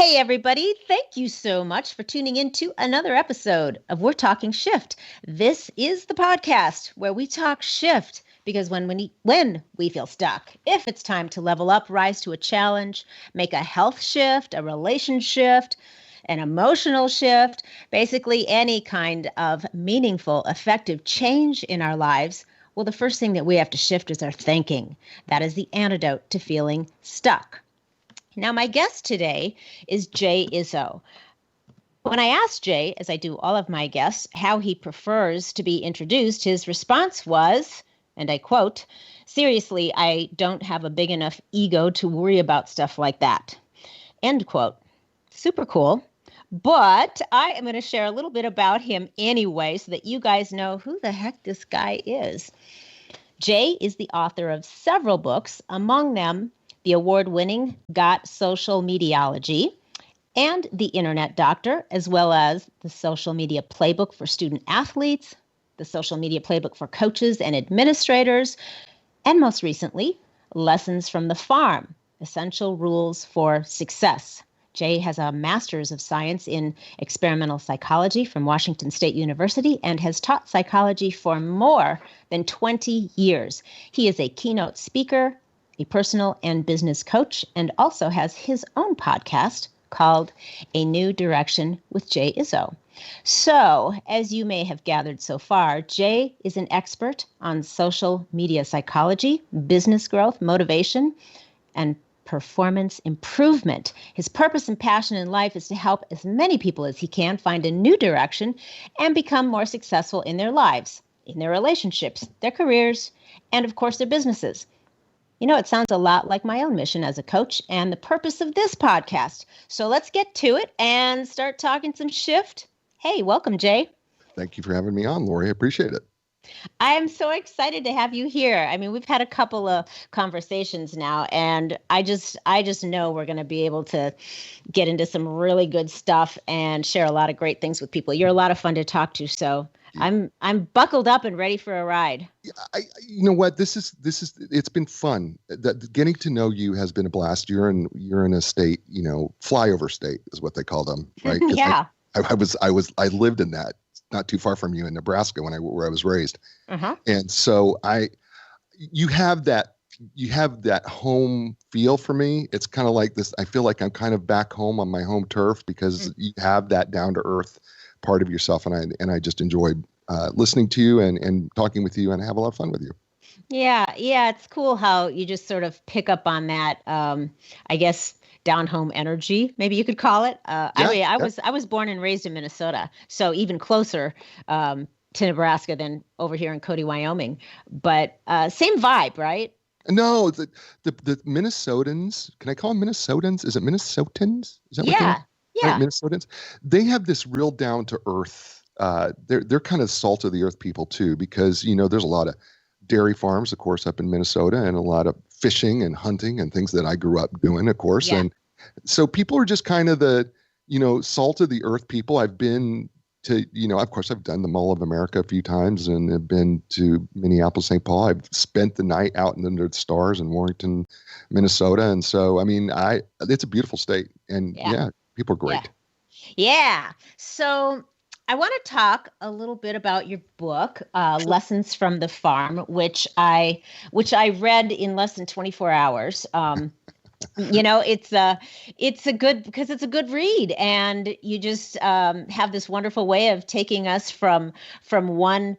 Hey, everybody. Thank you so much for tuning in to another episode of We're Talking Shift. This is the podcast where we talk shift because when we feel stuck, if it's time to level up, rise to a challenge, make a health shift, a relationship shift, an emotional shift, basically any kind of meaningful, effective change in our lives, well, the first thing that we have to shift is our thinking. That is the antidote to feeling stuck. Now, my guest today is Jay Izso. When I asked Jay, as I do all of my guests, how he prefers to be introduced, his response was, and I quote, "Seriously, I don't have a big enough ego to worry about stuff like that." End quote. Super cool. But I am going to share a little bit about him anyway so that you guys know who the heck this guy is. Jay is the author of several books, among them the award-winning Got Social Mediology and The Internet Doctor, as well as the Social Media Playbook for Student Athletes, the Social Media Playbook for Coaches and Administrators, and most recently, Lessons from the Farm, Essential Rules for Success. Jay has a Master's of Science in Experimental Psychology from Washington State University and has taught psychology for more than 20 years. He is a keynote speaker, a personal and business coach, and also has his own podcast called A New Direction with Jay Izso. So, as you may have gathered so far, Jay is an expert on social media psychology, business growth, motivation, and performance improvement. His purpose and passion in life is to help as many people as he can find a new direction and become more successful in their lives, in their relationships, their careers, and of course, their businesses. You know, it sounds a lot like my own mission as a coach and the purpose of this podcast. So let's get to it and start talking some shift. Hey, welcome, Jay. Thank you for having me on, Loree. I appreciate it. I'm so excited to have you here. I mean, we've had a couple of conversations now, and I just know we're going to be able to get into some really good stuff and share a lot of great things with people. You're a lot of fun to talk to, so I'm buckled up and ready for a ride. You know what? This is it's been fun. Getting to know you has been a blast. You're in a state, flyover state is what they call them, right? Yeah. I lived in that, not too far from you in Nebraska where I was raised. Uh-huh. And so you have that home feel for me. It's kind of like this. I feel like I'm kind of back home on my home turf because you have that down to earth part of yourself. And I just enjoyed listening to you and talking with you, and I have a lot of fun with you. Yeah. It's cool how you just sort of pick up on that, I guess, down home energy, maybe you could call it. I was born and raised in Minnesota, so even closer to Nebraska than over here in Cody, Wyoming. But same vibe, right? No, the Minnesotans. Can I call them Minnesotans? Is it Minnesotans? Is that what yeah. Right, Minnesotans. They have this real down to earth. They're kind of salt of the earth people too, because there's a lot of dairy farms, of course, up in Minnesota, and a lot of fishing and hunting and things that I grew up doing, of course. Yeah. And so people are just kind of the, salt of the earth people. I've been to, of course, I've done the Mall of America a few times and have been to Minneapolis, St. Paul. I've spent the night out under the stars in Warrington, Minnesota. And so, I mean, it's a beautiful state, and people are great. Yeah. So I want to talk a little bit about your book, Lessons from the Farm, which I read in less than 24 hours. It's a good read, and you just have this wonderful way of taking us from one,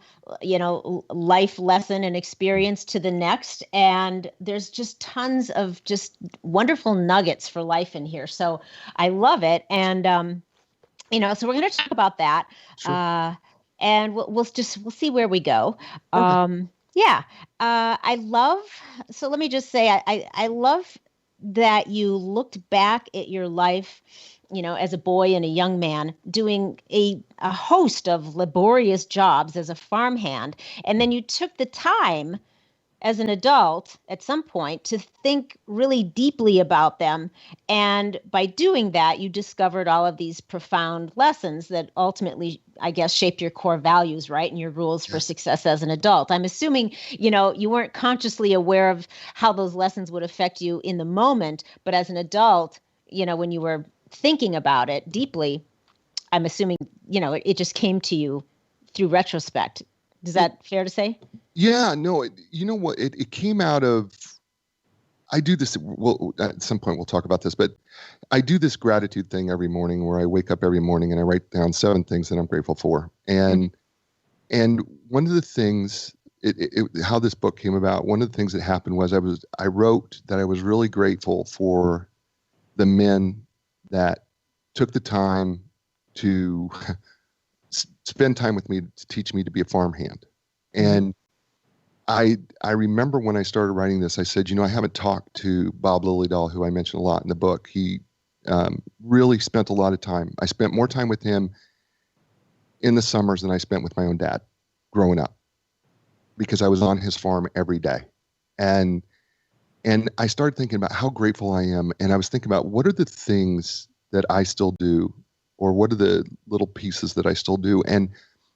life lesson and experience to the next. And there's just tons of just wonderful nuggets for life in here. So I love it. And, so we're going to talk about that. Sure. And we'll see where we go. Okay. So let me just say, I love that you looked back at your life, as a boy and a young man doing a host of laborious jobs as a farmhand. And then you took the time as an adult at some point to think really deeply about them. And by doing that, you discovered all of these profound lessons that ultimately, I guess, shaped your core values, right? And your rules for success as an adult. I'm assuming, you weren't consciously aware of how those lessons would affect you in the moment, but as an adult, when you were thinking about it deeply, I'm assuming, it just came to you through retrospect. Is that fair to say? Yeah, no, you know what? It came out of, I do this, well, at some point we'll talk about this, but I do this gratitude thing every morning where I wake up every morning and I write down 7 things that I'm grateful for. And one of the things, how this book came about, one of the things that happened was I wrote that I was really grateful for the men that took the time to spend time with me to teach me to be a farmhand. And I remember when I started writing this, I said, I haven't talked to Bob Lillydahl, who I mentioned a lot in the book. He really spent a lot of time. I spent more time with him in the summers than I spent with my own dad growing up, because I was on his farm every day. And I started thinking about how grateful I am. And I was thinking about what are the things that I still do, or what are the little pieces that I still do. And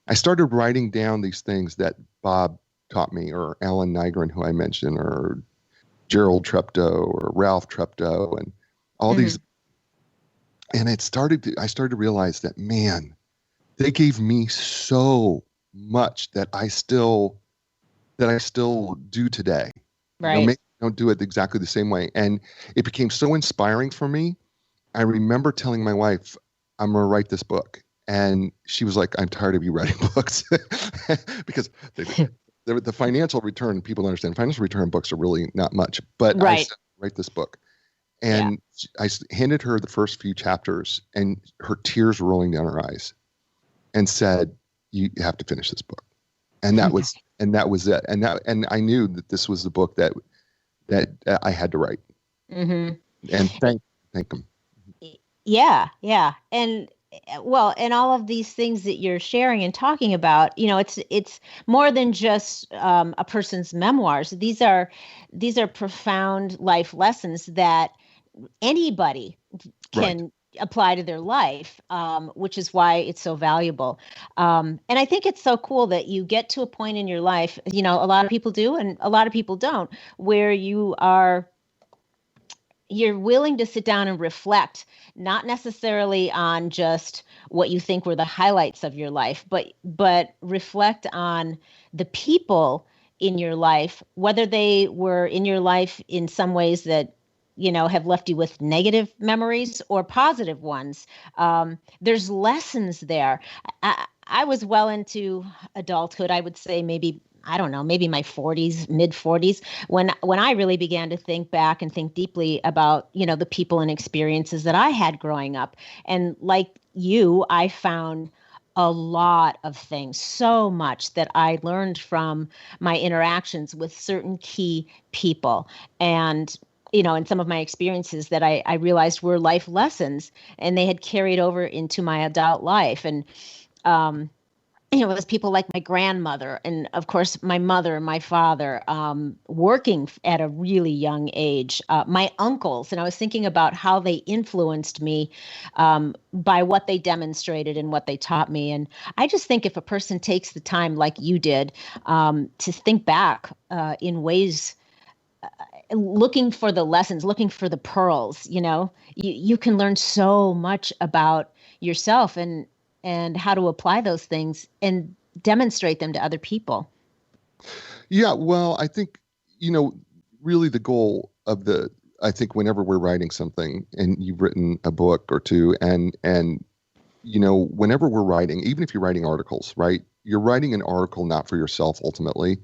I started writing down these things that Bob taught me, or Alan Nygren, who I mentioned, or Gerald Treptow, or Ralph Treptow, and all these. And I started to realize that, man, they gave me so much that I still do today. Right. Maybe I don't do it exactly the same way. And it became so inspiring for me. I remember telling my wife, I'm going to write this book. And she was like, I'm tired of you writing books. Because the financial return, people understand, financial return books are really not much. But right. I said, write this book. And I handed her the first few chapters, and her tears were rolling down her eyes, and said, you have to finish this book. And that was it. And I knew that this was the book that I had to write. And thank him. Yeah. And all of these things that you're sharing and talking about, it's more than just a person's memoirs. These are profound life lessons that anybody can apply to their life, which is why it's so valuable. And I think it's so cool that you get to a point in your life, a lot of people do and a lot of people don't, where you're willing to sit down and reflect, not necessarily on just what you think were the highlights of your life, but reflect on the people in your life, whether they were in your life in some ways that have left you with negative memories or positive ones. There's lessons there. I was well into adulthood. I would say maybe my 40s, mid 40s, when I really began to think back and think deeply about, the people and experiences that I had growing up. And like you, I found a lot of things, so much that I learned from my interactions with certain key people. And in some of my experiences that I realized were life lessons, and they had carried over into my adult life. And, it was people like my grandmother and, of course, my mother and my father, working at a really young age, my uncles. And I was thinking about how they influenced me by what they demonstrated and what they taught me. And I just think if a person takes the time like you did to think back in ways, looking for the lessons, looking for the pearls, you can learn so much about yourself and how to apply those things and demonstrate them to other people. Yeah, well, I think, really the goal of I think whenever we're writing something, and you've written a book or two, and whenever we're writing, even if you're writing articles, right, you're writing an article not for yourself ultimately.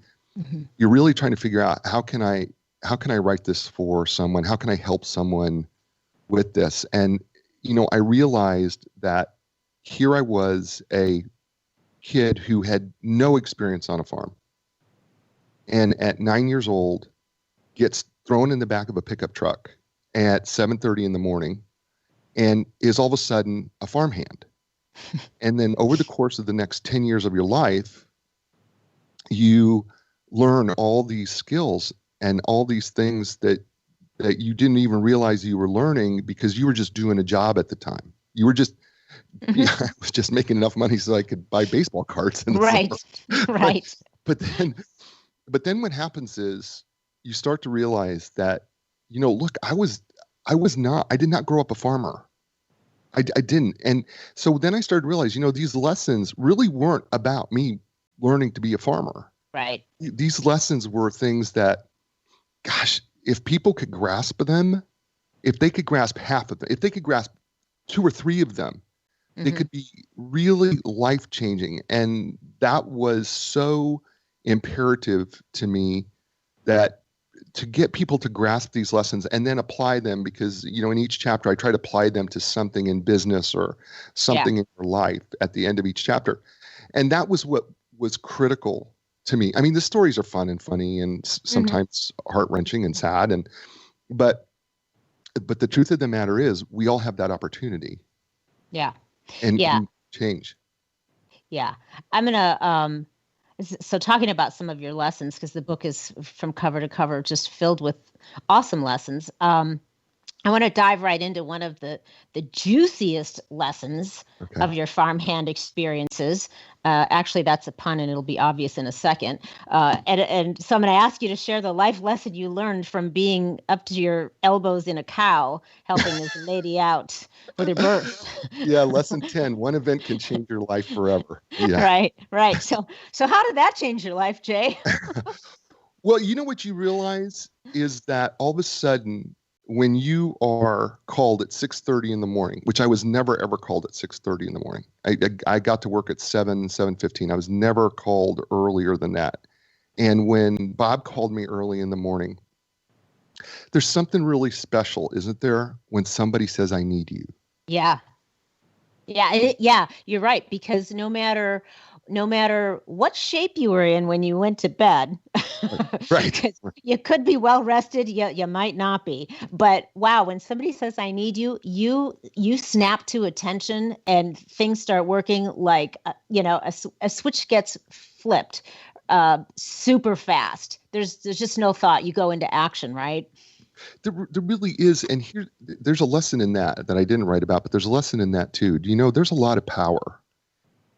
You're really trying to figure out how can I write this for someone? How can I help someone with this? And, I realized that here I was, a kid who had no experience on a farm. And at 9 years old, gets thrown in the back of a pickup truck at 7:30 in the morning and is all of a sudden a farmhand. And then over the course of the next 10 years of your life, you learn all these skills and all these things that you didn't even realize you were learning because you were just doing a job at the time. You were just, I was just making enough money so I could buy baseball cards. In the summer. Right. But then what happens is you start to realize that, look, I did not grow up a farmer. I didn't. And so then I started to realize, these lessons really weren't about me learning to be a farmer. Right. These lessons were things that, gosh, if people could grasp them, if they could grasp half of them, if they could grasp 2 or 3 of them, they could be really life-changing. And that was so imperative to me, that to get people to grasp these lessons and then apply them, because, in each chapter, I try to apply them to something in business or something in your life at the end of each chapter. And that was what was critical to me. I mean, the stories are fun and funny and sometimes heart-wrenching and sad. But the truth of the matter is, we all have that opportunity. Yeah. And change. Yeah. I'm going to, so talking about some of your lessons, because the book is from cover to cover, just filled with awesome lessons. I want to dive right into one of the juiciest lessons of your farmhand experiences. Actually, that's a pun, and it'll be obvious in a second. And so I'm going to ask you to share the life lesson you learned from being up to your elbows in a cow, helping this lady out with her birth. Yeah, lesson 10. One event can change your life forever. Yeah. Right. So how did that change your life, Jay? Well, what you realize is that all of a sudden, when you are called at 6:30 in the morning, which I was never, ever called at 6:30 in the morning. I got to work at 7:15. I was never called earlier than that. And when Bob called me early in the morning, there's something really special, isn't there, when somebody says, I need you? Yeah. Yeah, you're right. Because no matter what shape you were in when you went to bed, right. You could be well rested, you might not be. But wow, when somebody says I need you, you snap to attention and things start working like a switch gets flipped super fast. There's just no thought. You go into action, right? There really is. And there's a lesson in that I didn't write about, but there's a lesson in that too. There's a lot of power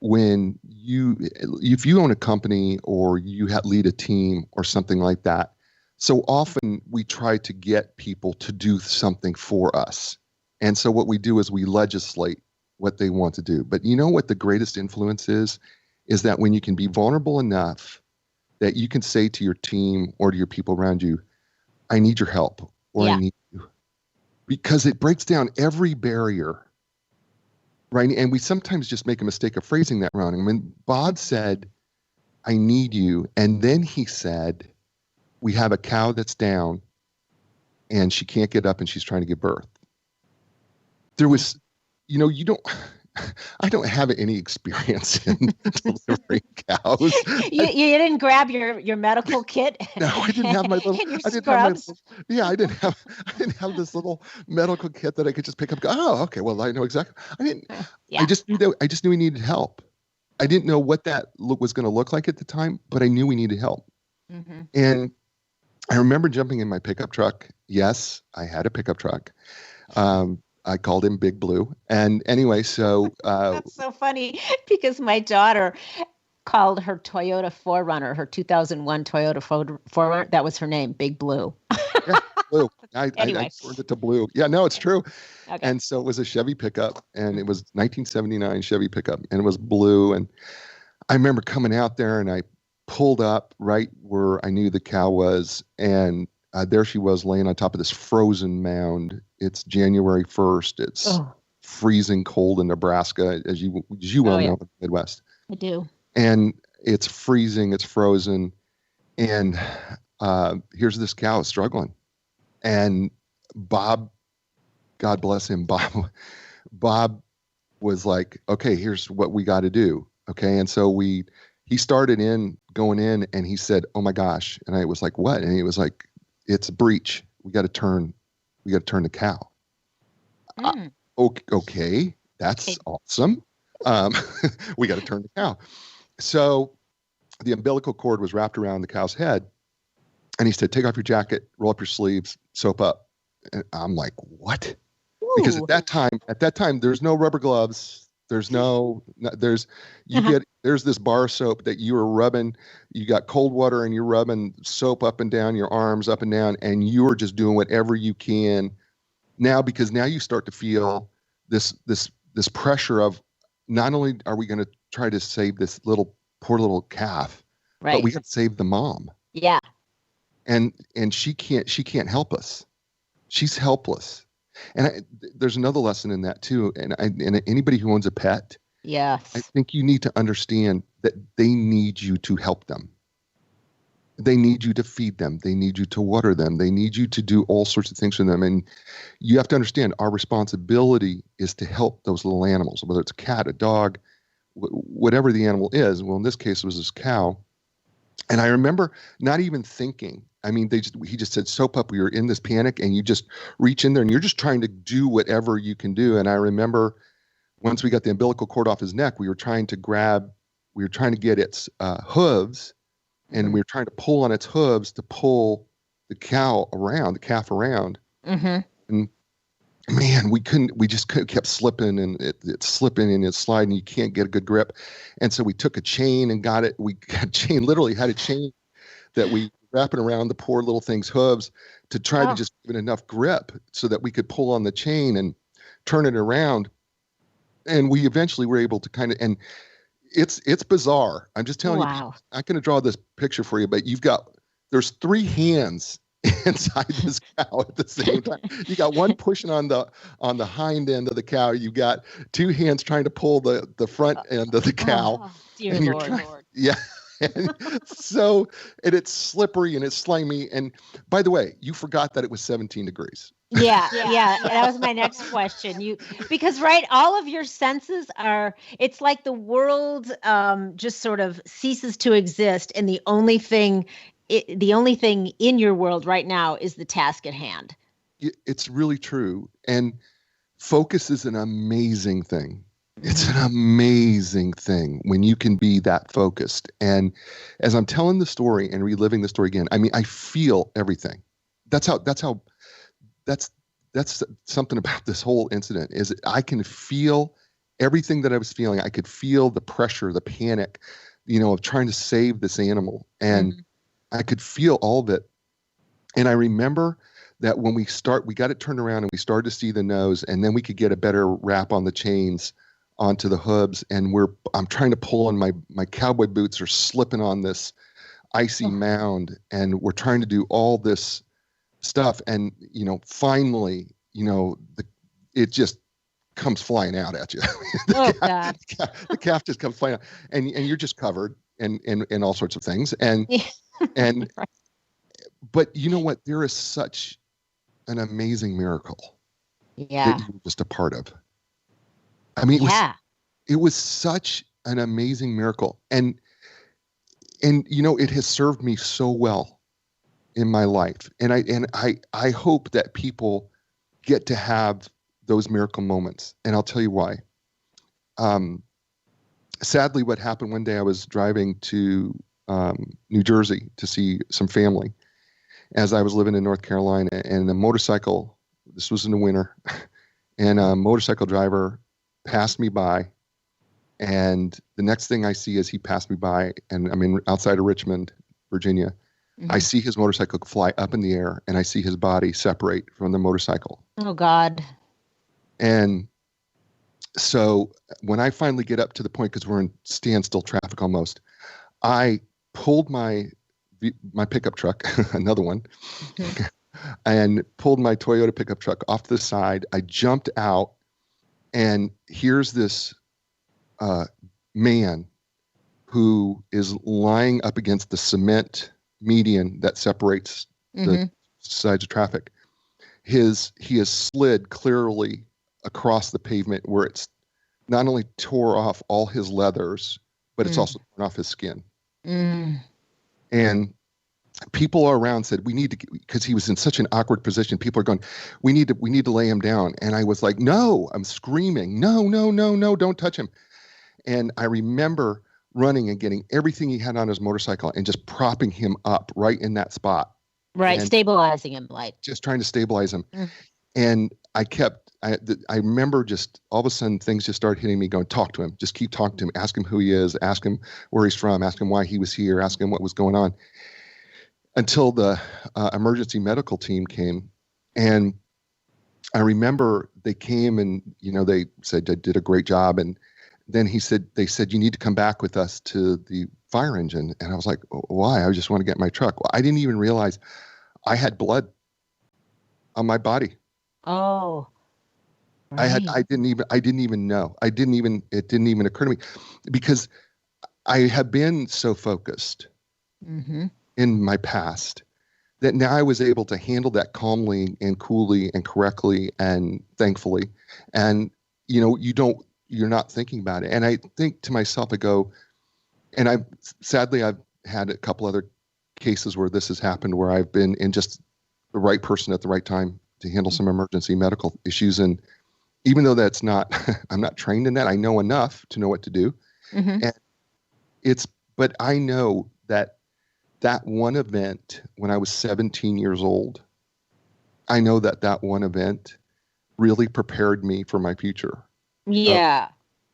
when if you own a company or you lead a team or something like that. So often we try to get people to do something for us. And so what we do is we legislate what they want to do. But what the greatest influence is that when you can be vulnerable enough that you can say to your team or to your people around you, I need your help, or I need you. Because it breaks down every barrier. Right. And we sometimes just make a mistake of phrasing that wrong. I mean, Bob said, I need you. And then he said, we have a cow that's down and she can't get up and she's trying to give birth. There was, I don't have any experience in delivering cows. You didn't grab your medical kit? No, I didn't have my little. I didn't have this little medical kit that I could just pick up. Oh, okay. Well, I know exactly. I didn't. Yeah. I just knew we needed help. I didn't know what that was going to look like at the time, but I knew we needed help. Mm-hmm. And I remember jumping in my pickup truck. Yes, I had a pickup truck. I called him Big Blue. And anyway, so that's so funny because my daughter called her Toyota 4Runner, her 2001 Toyota 4Runner. That was her name, Big Blue. Yeah, Blue. Anyway. I turned it to Blue. Yeah, no, it's true. Okay. And so it was a Chevy pickup, and it was 1979 Chevy pickup, and it was blue. And I remember coming out there, and I pulled up right where I knew the cow was, and there she was laying on top of this frozen mound. It's January 1st. It's freezing cold in Nebraska, as you well know in the Midwest. I do. And it's freezing. It's frozen. And here's this cow struggling. And Bob, God bless him, Bob was like, okay, here's what we got to do. Okay. And so he started going in, and he said, oh my gosh. And I was like, what? And he was like, it's a breach. We got to turn the cow. Okay, that's awesome. We got to turn the cow. So the umbilical cord was wrapped around the cow's head, and he said, take off your jacket, roll up your sleeves, soap up. And I'm like, what? Ooh. Because at that time, there's no rubber gloves. There's this bar of soap that you were rubbing. You got cold water and you're rubbing soap up and down your arms, up and down, and you're just doing whatever you can now, because now you start to feel this pressure of not only are we going to try to save this poor little calf, but we got to save the mom. Yeah. And she can't help us. She's helpless. And there's another lesson in that too. And anybody who owns a pet, yes, I think you need to understand that they need you to help them. They need you to feed them. They need you to water them. They need you to do all sorts of things for them. And you have to understand our responsibility is to help those little animals, whether it's a cat, a dog, whatever the animal is. Well, in this case, it was this cow. And I remember not even thinking. I mean, he just said, soap up. We were in this panic, and you just reach in there and you're just trying to do whatever you can do. And I remember once we got the umbilical cord off his neck, we were trying to get its hooves, and we were trying to pull on its hooves to pull the calf around. Mm-hmm. And man, we just kept slipping, and it's slipping and it's sliding. You can't get a good grip. And so we took a chain and got it. We got a chain, literally had a chain that we wrapping around the poor little thing's hooves to try to just give it enough grip so that we could pull on the chain and turn it around. And we eventually were able to and it's bizarre. I'm just telling you, I'm going to draw this picture for you, but there's 3 hands inside this cow at the same time. You got one pushing on the hind end of the cow. You got 2 hands trying to pull the front end of the cow. Dear Lord. Yeah. And so, and it's slippery and it's slimy. And by the way, you forgot that it was 17 degrees. Yeah. That was my next question. Because all of your senses it's like the world just sort of ceases to exist. And the only thing in your world right now is the task at hand. It's really true. And focus is an amazing thing. It's an amazing thing when you can be that focused. And as I'm telling the story and reliving the story again, I mean, I feel everything. That's something about this whole incident is I can feel everything that I was feeling. I could feel the pressure, the panic, of trying to save this animal. And I could feel all of it. And I remember that when we got it turned around and we started to see the nose, and then we could get a better wrap on the chains onto the hooves, and I'm trying to pull on my cowboy boots are slipping on this icy mound, and we're trying to do all this stuff, and finally it just comes flying out at you. The calf just comes flying out, and you're just covered in all sorts of things, and but you know what, there is such an amazing miracle that you're just a part of. I mean, it was such an amazing miracle. And it has served me so well in my life. And I hope that people get to have those miracle moments. And I'll tell you why. Sadly, what happened one day, I was driving to New Jersey to see some family as I was living in North Carolina, and this was in the winter, and a motorcycle driver passed me by, and the next thing I see is he passed me by, and I'm outside of Richmond, Virginia. Mm-hmm. I see his motorcycle fly up in the air, and I see his body separate from the motorcycle. Oh, God. And so when I finally get up to the point, because we're in standstill traffic almost, I pulled my pickup truck, another one, and pulled my Toyota pickup truck off to the side. I jumped out, and here's this man who is lying up against the cement median that separates the sides of traffic. He has slid clearly across the pavement, where it's not only tore off all his leathers, but it's also torn off his skin. And people around said, we need to, because he was in such an awkward position. People are going, we need to lay him down. And I was like, no, I'm screaming, no, don't touch him. And I remember running and getting everything he had on his motorcycle and just propping him up right in that spot. Right. Stabilizing him, just trying to stabilize him. And I remember just all of a sudden things just started hitting me, going, talk to him, just keep talking to him, ask him who he is, ask him where he's from, ask him why he was here, ask him what was going on, until the emergency medical team came. And I remember they came and, they said I did a great job. And then they said, you need to come back with us to the fire engine. And I was like, why? I just want to get in my truck. Well, I didn't even realize I had blood on my body. Oh, right. I didn't even know. It didn't even occur to me because I have been so focused in my past that now I was able to handle that calmly and coolly and correctly and thankfully. And, you're not thinking about it. And I think to myself, I go, and I've had a couple other cases where this has happened, where I've been in just the right person at the right time to handle some emergency medical issues. And even though that's not, I'm not trained in that, I know enough to know what to do. And but I know that one event when I was 17 years old, I know that one event really prepared me for my future. Yeah.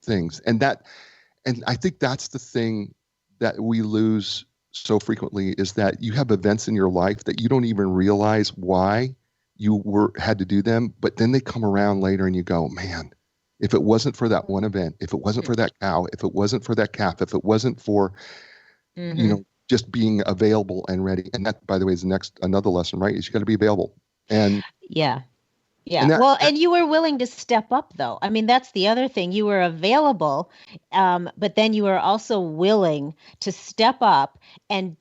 Things. And I think that's the thing that we lose so frequently, is that you have events in your life that you don't even realize why you had to do them, but then they come around later and you go, man, if it wasn't for that one event, if it wasn't for that cow, if it wasn't for that calf, if it wasn't for, just being available and ready. And that, by the way, is another lesson, right? Is you got to be available. And yeah. And you were willing to step up, though. I mean, that's the other thing. You were available, but then you were also willing to step up and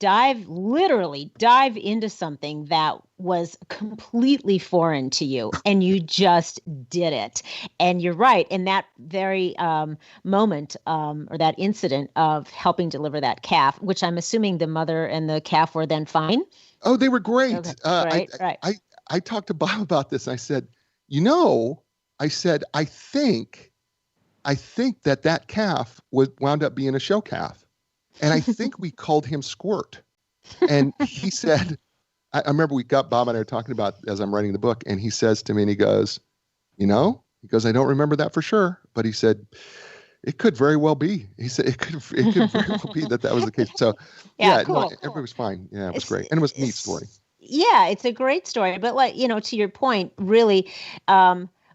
literally dive into something that was completely foreign to you. And you just did it. And you're right. In that very moment or that incident of helping deliver that calf, which I'm assuming the mother and the calf were then fine. Oh, they were great. Okay. Right. I talked to Bob about this. I said, I think that calf wound up being a show calf. And I think we called him Squirt. And he said, I remember Bob and I were talking about as I'm writing the book, and he says to me, and he goes, I don't remember that for sure. But he said, it could very well be. He said, it could very well be that was the case. So cool. Everybody was fine. Yeah, it was great. And it was a neat story. Yeah, it's a great story. But to your point, really,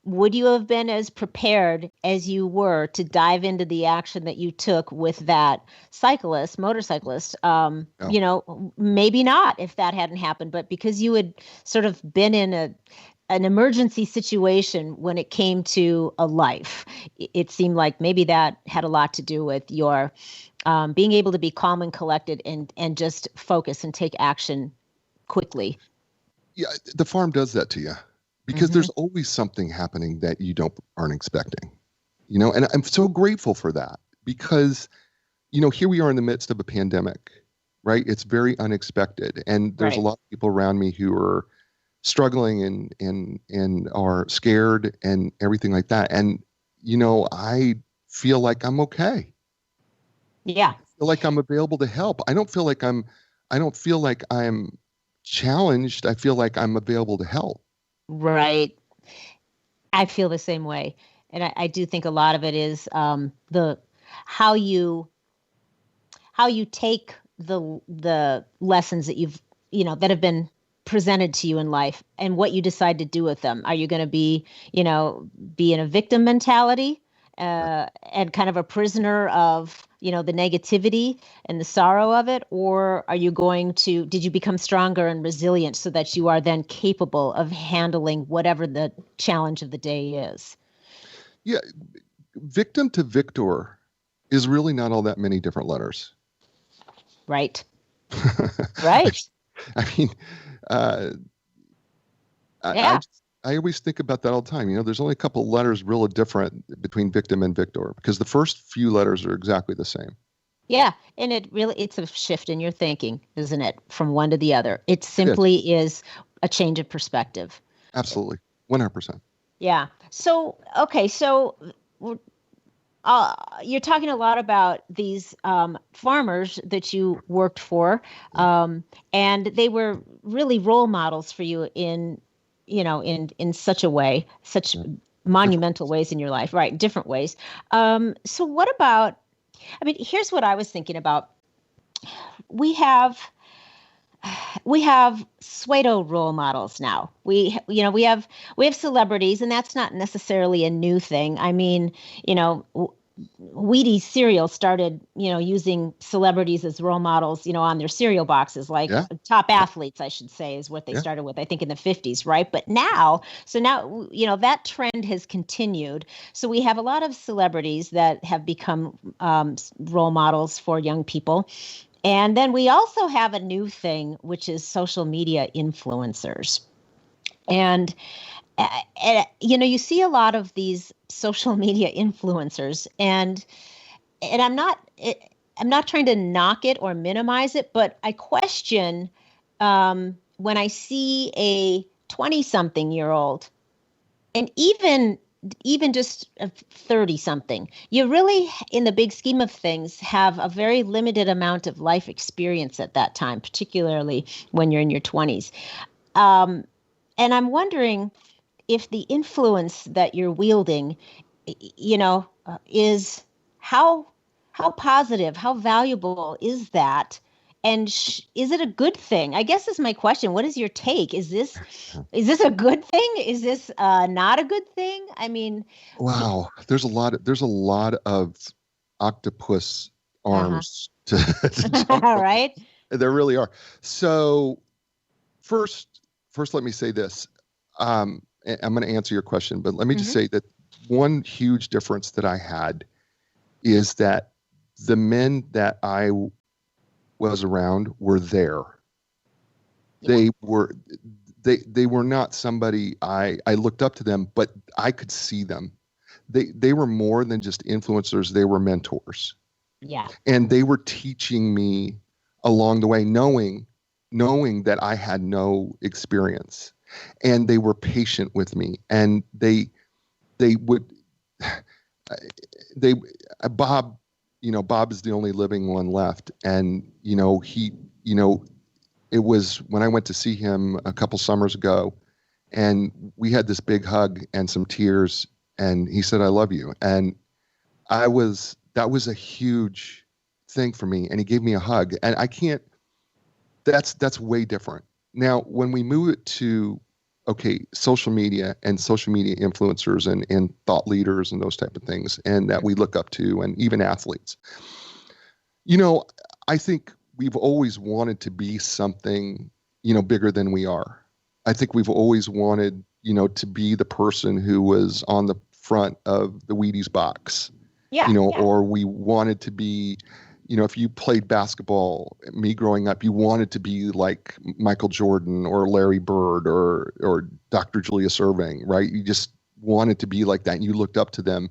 would you have been as prepared as you were to dive into the action that you took with that motorcyclist? No. Maybe not if that hadn't happened. But because you had sort of been in an emergency situation when it came to a life, it seemed like maybe that had a lot to do with your being able to be calm and collected and just focus and take action quickly. Yeah, the farm does that to you because there's always something happening that you aren't expecting, and I'm so grateful for that because, here we are in the midst of a pandemic, right? It's very unexpected. And there's a lot of people around me who are struggling and are scared and everything like that. And, I feel like I'm okay. Yeah. I feel like I'm available to help. I don't feel like I'm challenged. I feel like I'm available to help. Right. I feel the same way. And I do think a lot of it is how you take the lessons that you've, that have been presented to you in life and what you decide to do with them. Are you going to be in a victim mentality and kind of a prisoner of, the negativity and the sorrow of it? Or are you did you become stronger and resilient so that you are then capable of handling whatever the challenge of the day is? Yeah. Victim to victor is really not all that many different letters. Right. Right. I mean, I always think about that all the time. There's only a couple of letters really different between victim and victor because the first few letters are exactly the same. Yeah. And it's a shift in your thinking, isn't it? From one to the other. It simply is a change of perspective. Absolutely. 100%. Yeah. So, okay. So you're talking a lot about these farmers that you worked for, and they were really role models for you in such a way, such monumental ways in your life, right? Different ways. So what about, here's what I was thinking about. We have we have pseudo role models now. We have celebrities, and that's not necessarily a new thing. I mean, Wheaties cereal started, using celebrities as role models, on their cereal boxes, like Yeah. top athletes, I should say, is what they Yeah. started with, I think in the 50s, right? But now, that trend has continued. So we have a lot of celebrities that have become role models for young people. And then we also have a new thing, which is social media influencers. And you see a lot of these social media influencers, and I'm not trying to knock it or minimize it, but I question when I see a 20-something-year-old, and even just a 30-something, you really, in the big scheme of things, have a very limited amount of life experience at that time, particularly when you're in your 20s. And I'm wondering if the influence that you're wielding, is how positive, how valuable is that? And is it a good thing? I guess is my question. What is your take? Is this a good thing? Is this not a good thing? I mean, Wow. There's a lot of octopus uh-huh. arms to jump All from. right. There really are. So first, let me say this. I'm going to answer your question, but let me just Mm-hmm. say that one huge difference that I had is that the men that I was around were there. Yeah. They were not somebody I looked up to them, but I could see them. They were more than just influencers. They were mentors, Yeah. and they were teaching me along the way, knowing that I had no experience, and they were patient with me, and they would they Bob, Bob is the only living one left, and he you know it was when I went to see him a couple summers ago, and we had this big hug and some tears, and he said, "I love you," and that was a huge thing for me, and he gave me a hug, and I can't. That's way different. Now, when we move it to social media and social media influencers and thought leaders and those type of things, and that we look up to, and even athletes, I think we've always wanted to be something, bigger than we are. I think we've always wanted, to be the person who was on the front of the Wheaties box, Yeah. or we wanted to be, if you played basketball, me growing up, you wanted to be like Michael Jordan or Larry Bird or Dr. Julius Erving, right? You just wanted to be like that. And you looked up to them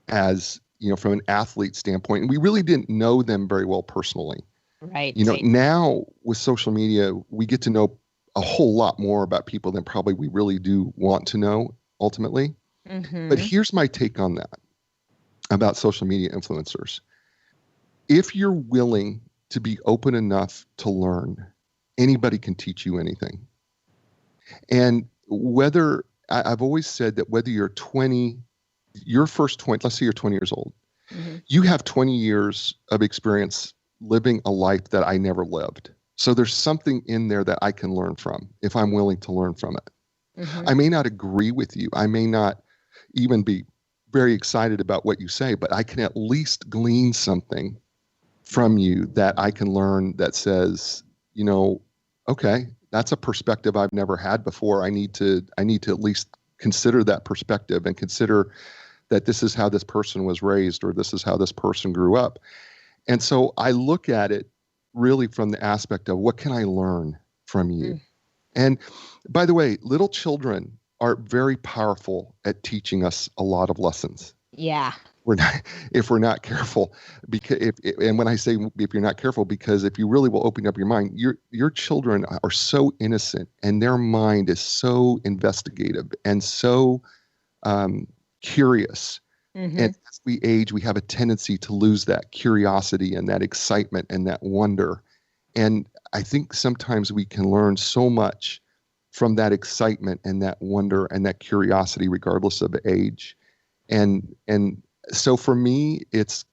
as, from an athlete standpoint. And we really didn't know them very well personally. Right. Now with social media, we get to know a whole lot more about people than probably we really do want to know ultimately. Mm-hmm. But here's my take on that about social media influencers. If you're willing to be open enough to learn, anybody can teach you anything. And I've always said that whether you're 20, your first 20, let's say you're 20 years old, Mm-hmm. you have 20 years of experience living a life that I never lived. So there's something in there that I can learn from if I'm willing to learn from it. Mm-hmm. I may not agree with you. I may not even be very excited about what you say, but I can at least glean something from you that I can learn that says, okay, that's a perspective I've never had before. I need to at least consider that perspective and consider that this is how this person was raised, or this is how this person grew up. And so I look at it really from the aspect of what can I learn from you? Mm. And by the way, little children are very powerful at teaching us a lot of lessons. Yeah. If we're not careful, and when I say if you're not careful, because if you really will open up your mind, your children are so innocent, and their mind is so investigative and so curious. Mm-hmm. And as we age, we have a tendency to lose that curiosity and that excitement and that wonder. And I think sometimes we can learn so much from that excitement and that wonder and that curiosity, regardless of age. And so for me, it's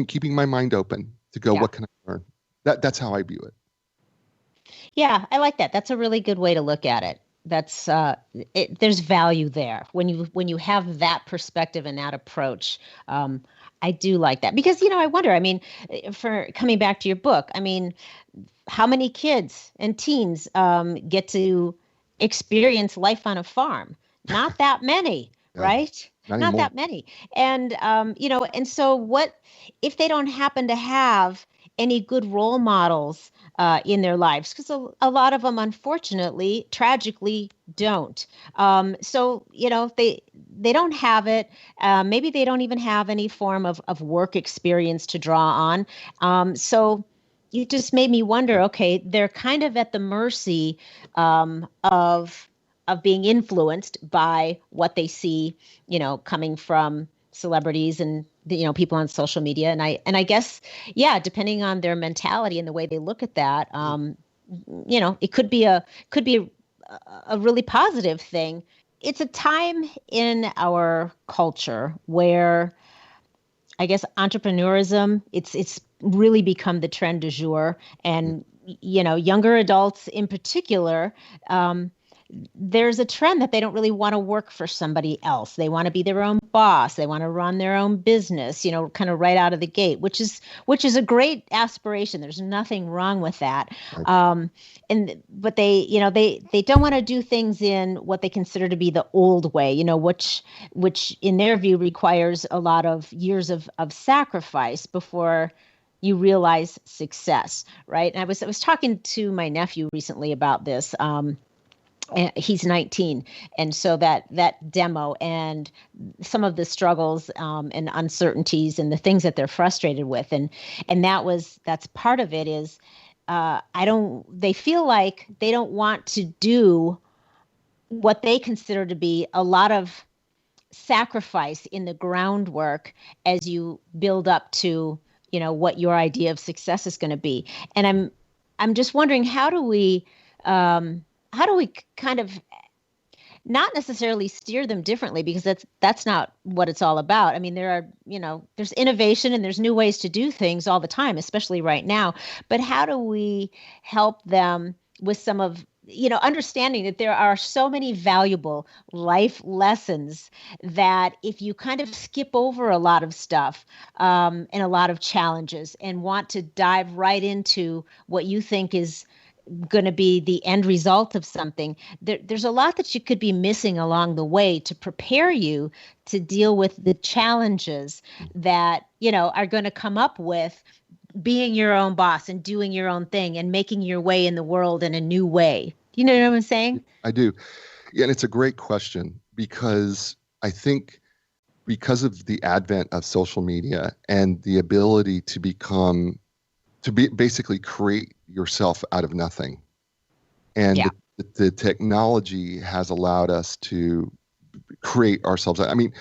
keeping my mind open to go, Yeah. what can I learn? That's how I view it. Yeah, I like that. That's a really good way to look at it. That's there's value there when you have that perspective and that approach. I do like that because I wonder. I mean, for coming back to your book, I mean, how many kids and teens get to experience life on a farm? Not that many, Yeah, right? not Not anymore. that many. And and so what if they don't happen to have any good role models in their lives? Because a lot of them, unfortunately, tragically, don't. So if they don't have it, maybe they don't even have any form of work experience to draw on. So you just made me wonder, okay, they're kind of at the mercy of being influenced by what they see, coming from celebrities and people on social media. And I guess, yeah, depending on their mentality and the way they look at that, it could be a really positive thing. It's a time in our culture where I guess entrepreneurism, it's really become the trend du jour. And younger adults in particular, there's a trend that they don't really want to work for somebody else. They want to be their own boss. They want to run their own business, kind of right out of the gate, which is a great aspiration. There's nothing wrong with that. Right. But they don't want to do things in what they consider to be the old way, which in their view requires a lot of years of sacrifice before you realize success, right? And I was talking to my nephew recently about this. He's 19, and so that demo and some of the struggles and uncertainties and the things that they're frustrated with, and that's part of it is they feel like they don't want to do what they consider to be a lot of sacrifice in the groundwork as you build up to what your idea of success is going to be. And I'm just wondering, how do we kind of not necessarily steer them differently, because that's not what it's all about. I mean, there's innovation and there's new ways to do things all the time, especially right now. But how do we help them with some of understanding that there are so many valuable life lessons that if you kind of skip over a lot of stuff and a lot of challenges and want to dive right into what you think is going to be the end result of something, there's a lot that you could be missing along the way to prepare you to deal with the challenges that are going to come up with being your own boss and doing your own thing and making your way in the world in a new way. You know what I'm saying? I do. Yeah, and it's a great question because I think because of the advent of social media and the ability to basically create yourself out of nothing. And Yeah. the technology has allowed us to create ourselves. I mean,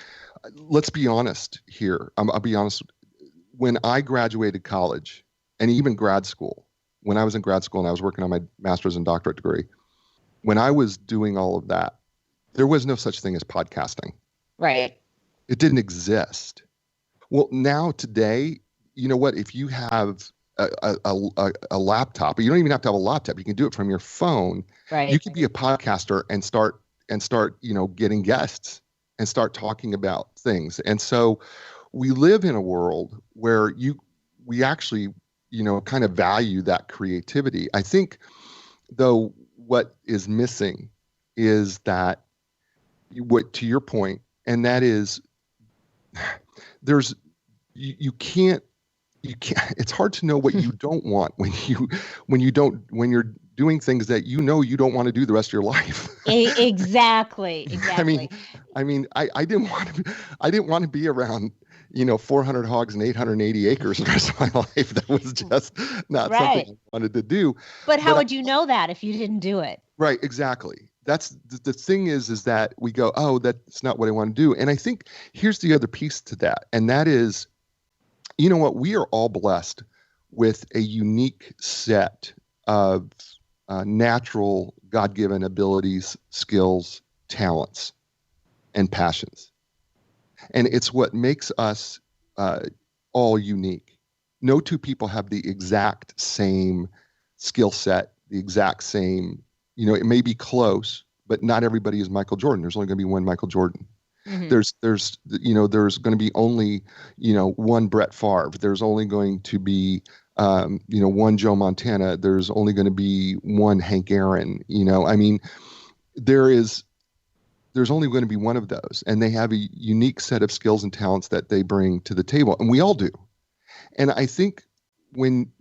let's be honest here. I'll be honest. When I graduated college and even grad school, when I was in grad school and I was working on my master's and doctorate degree, when I was doing all of that, there was no such thing as podcasting. Right. It didn't exist. Well, now today, you know what? If you have a laptop, but you don't even have to have a laptop. You can do it from your phone. Right. You could be a podcaster and start, getting guests and start talking about things. And so we live in a world where we actually, kind of value that creativity. I think though, what is missing is that to your point, and that is you can't, it's hard to know what you don't want when you're doing things that you don't want to do the rest of your life. Exactly. I mean, I didn't want to be around 400 hogs and 880 acres the rest of my life. That was just not Right. something I wanted to do. But how would you know that if you didn't do it? Right, exactly. That's the thing is that we go, oh, that's not what I want to do. And I think here's the other piece to that, and that is, you know what? We are all blessed with a unique set of natural, God-given abilities, skills, talents, and passions. And it's what makes us all unique. No two people have the exact same skill set the exact same, it may be close, but not everybody is Michael Jordan. There's only going to be one Michael Jordan. Mm-hmm. There's going to be only, one Brett Favre. There's only going to be, one Joe Montana. There's only going to be one Hank Aaron. There's only going to be one of those, and they have a unique set of skills and talents that they bring to the table, and we all do. And I think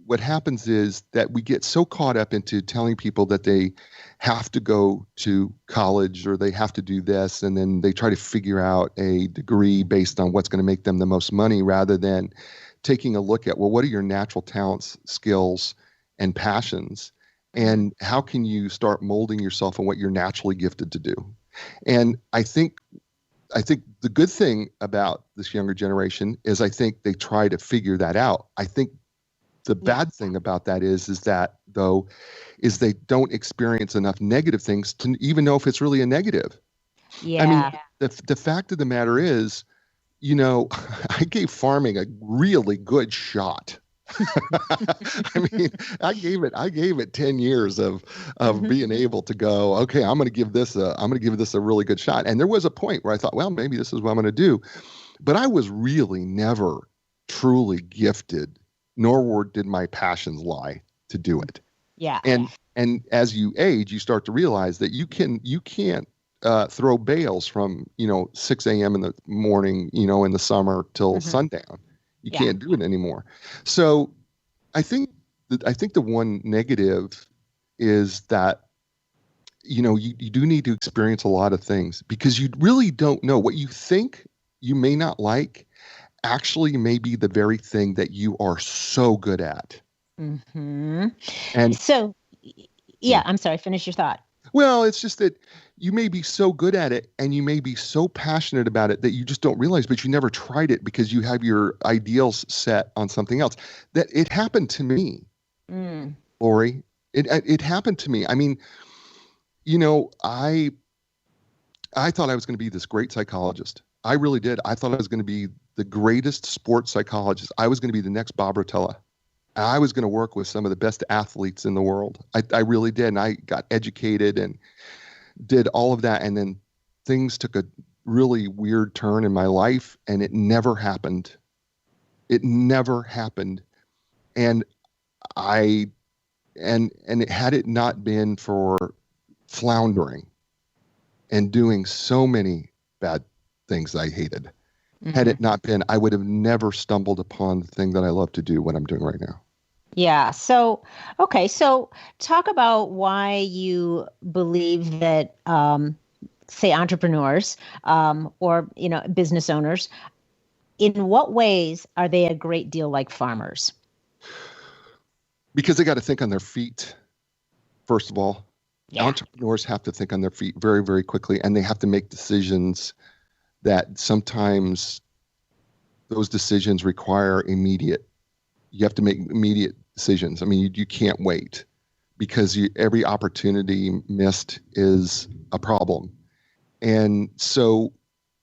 what happens is that we get so caught up into telling people that they have to go to college or they have to do this, and then they try to figure out a degree based on what's going to make them the most money, rather than taking a look at, well, what are your natural talents, skills, and passions, and how can you start molding yourself in what you're naturally gifted to do? And I think the good thing about this younger generation is I think they try to figure that out. I think the bad thing about that is that they don't experience enough negative things to even know if it's really a negative. Yeah. I mean, the fact of the matter is, I gave farming a really good shot. I mean, I gave it 10 years of being able to go, okay, I'm going to give this a really good shot. And there was a point where I thought, well, maybe this is what I'm going to do. But I was really never truly gifted, nor did my passions lie to do it. Yeah. And as you age, you start to realize that you can't throw bales from 6 a.m. in the morning, in the summer till sundown. You can't do it anymore. So I think the one negative is that, you do need to experience a lot of things, because you really don't know what you think you may not like actually may be the very thing that you are so good at. Mm-hmm. And so, I'm sorry, finish your thought. Well, it's just that you may be so good at it and you may be so passionate about it that you just don't realize, but you never tried it because you have your ideals set on something else. That it happened to me, Loree. It happened to me. I mean, I thought I was going to be this great psychologist. I really did. I thought I was going to be the greatest sports psychologist. I was going to be the next Bob Rotella. I was going to work with some of the best athletes in the world. I really did. And I got educated and did all of that. And then things took a really weird turn in my life, and it never happened. It never happened. And had it not been for floundering and doing so many bad things I hated, had it not been, I would have never stumbled upon the thing that I love to do, what I'm doing right now. Yeah. So, okay. So talk about why you believe that, say, entrepreneurs or, business owners, in what ways are they a great deal like farmers? Because they got to think on their feet, first of all. Yeah. Entrepreneurs have to think on their feet very, very quickly, and they have to make decisions that sometimes those decisions require you have to make immediate decisions. I mean, you can't wait, because every opportunity missed is a problem. And so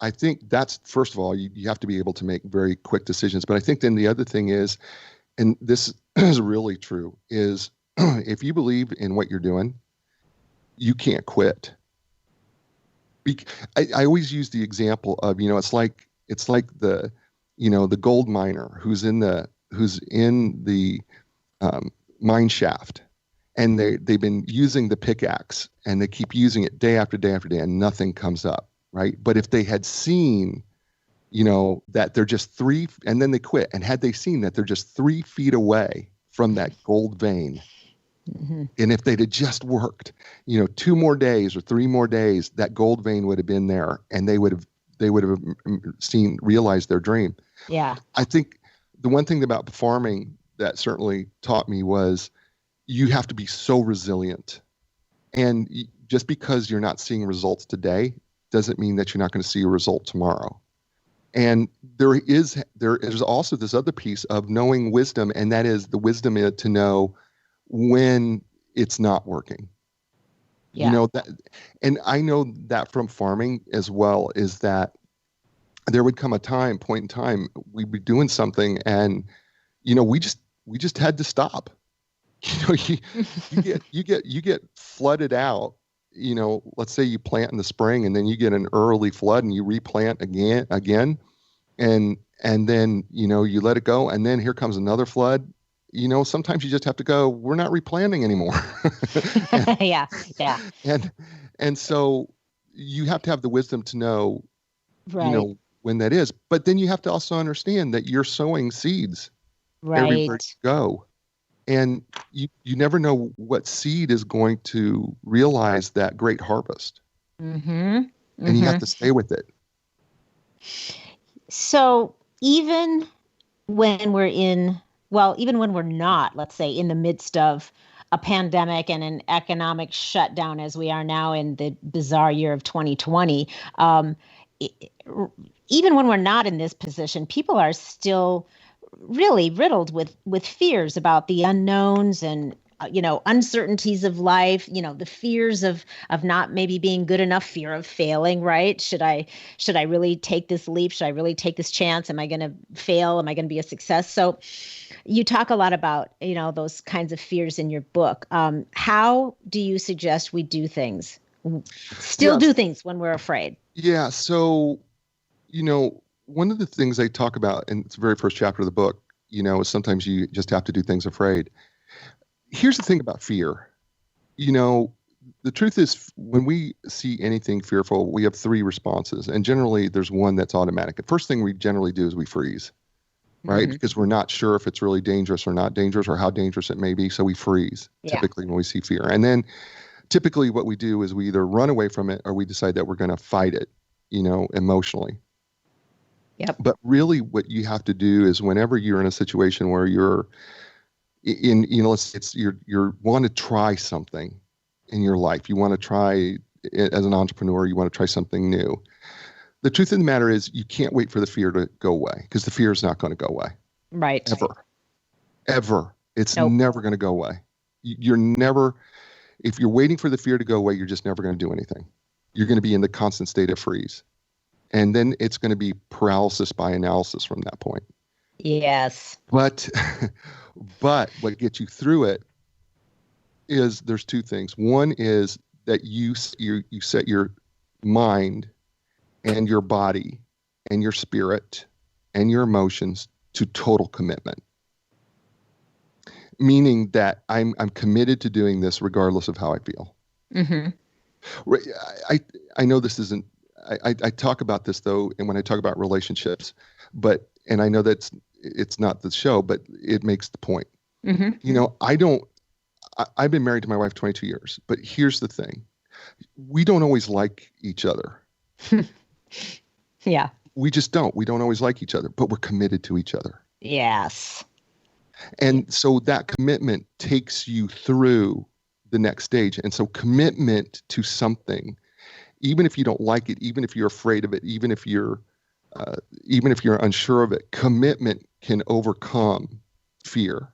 I think that's, first of all, you have to be able to make very quick decisions. But I think then the other thing is, and this is really true, is if you believe in what you're doing, you can't quit. I always use the example of, it's like the, the gold miner who's in the mine shaft, and they've been using the pickaxe, and they keep using it day after day after day, and nothing comes up, right? But if they had seen, that they're just and then they quit, and had they seen that they're just 3 feet away from that gold vein, and if they'd have just worked, 2 more days or 3 more days, that gold vein would have been there, and they would have realized their dream. Yeah. I think the one thing about farming that certainly taught me was you have to be so resilient. And just because you're not seeing results today doesn't mean that you're not going to see a result tomorrow. And there is also this other piece of knowing wisdom, and that is the wisdom to know when it's not working. Yeah. That, and I know that from farming as well, is that there would come a point in time we'd be doing something, and we just had to stop. You get flooded out. Let's say you plant in the spring and then you get an early flood and you replant again, and then you let it go, and then here comes another flood. Sometimes you just have to go, we're not replanting anymore. Yeah. And so you have to have the wisdom to know, right. When that is. But then you have to also understand that you're sowing seeds everywhere you go. And you never know what seed is going to realize that great harvest. Mm-hmm. And you have to stay with it. So even when we're not, let's say, in the midst of a pandemic and an economic shutdown as we are now in the bizarre year of 2020, even when we're not in this position, people are still really riddled with fears about the unknowns and uncertainties of life, the fears of not maybe being good enough, fear of failing, right? Should I really take this leap? Should I really take this chance? Am I going to fail? Am I going to be a success? So you talk a lot about, those kinds of fears in your book. How do you suggest we do things? Do things when we're afraid? Yeah. So, one of the things I talk about in the very first chapter of the book, is sometimes you just have to do things afraid. Here's the thing about fear. The truth is, when we see anything fearful, we have three responses. And generally, there's one that's automatic. The first thing we generally do is we freeze, right? Mm-hmm. Because we're not sure if it's really dangerous or not dangerous or how dangerous it may be. So we freeze typically when we see fear. And then typically what we do is we either run away from it or we decide that we're going to fight it, emotionally. Yep. But really what you have to do is whenever you're in a situation where you're you want to try something in your life, you want to try, as an entrepreneur, you want to try something new. The truth of the matter is you can't wait for the fear to go away, because the fear is not going to go away. Right. Ever. It's never going to go away. If you're waiting for the fear to go away, you're just never going to do anything. You're going to be in the constant state of freeze. And then it's going to be paralysis by analysis from that point. Yes. But what gets you through it is there's two things. One is that you set your mind and your body and your spirit and your emotions to total commitment. Meaning that I'm committed to doing this regardless of how I feel. Mm-hmm. I know this isn't. I talk about this though, and when I talk about relationships, and I know that it's not the show, but it makes the point. Mm-hmm. I've been married to my wife 22 years, but here's the thing. We don't always like each other. Yeah. We just don't. We don't always like each other, but we're committed to each other. Yes. And so that commitment takes you through the next stage. And so commitment to something, even if you don't like it, even if you're afraid of it, even if you're unsure of it, commitment can overcome fear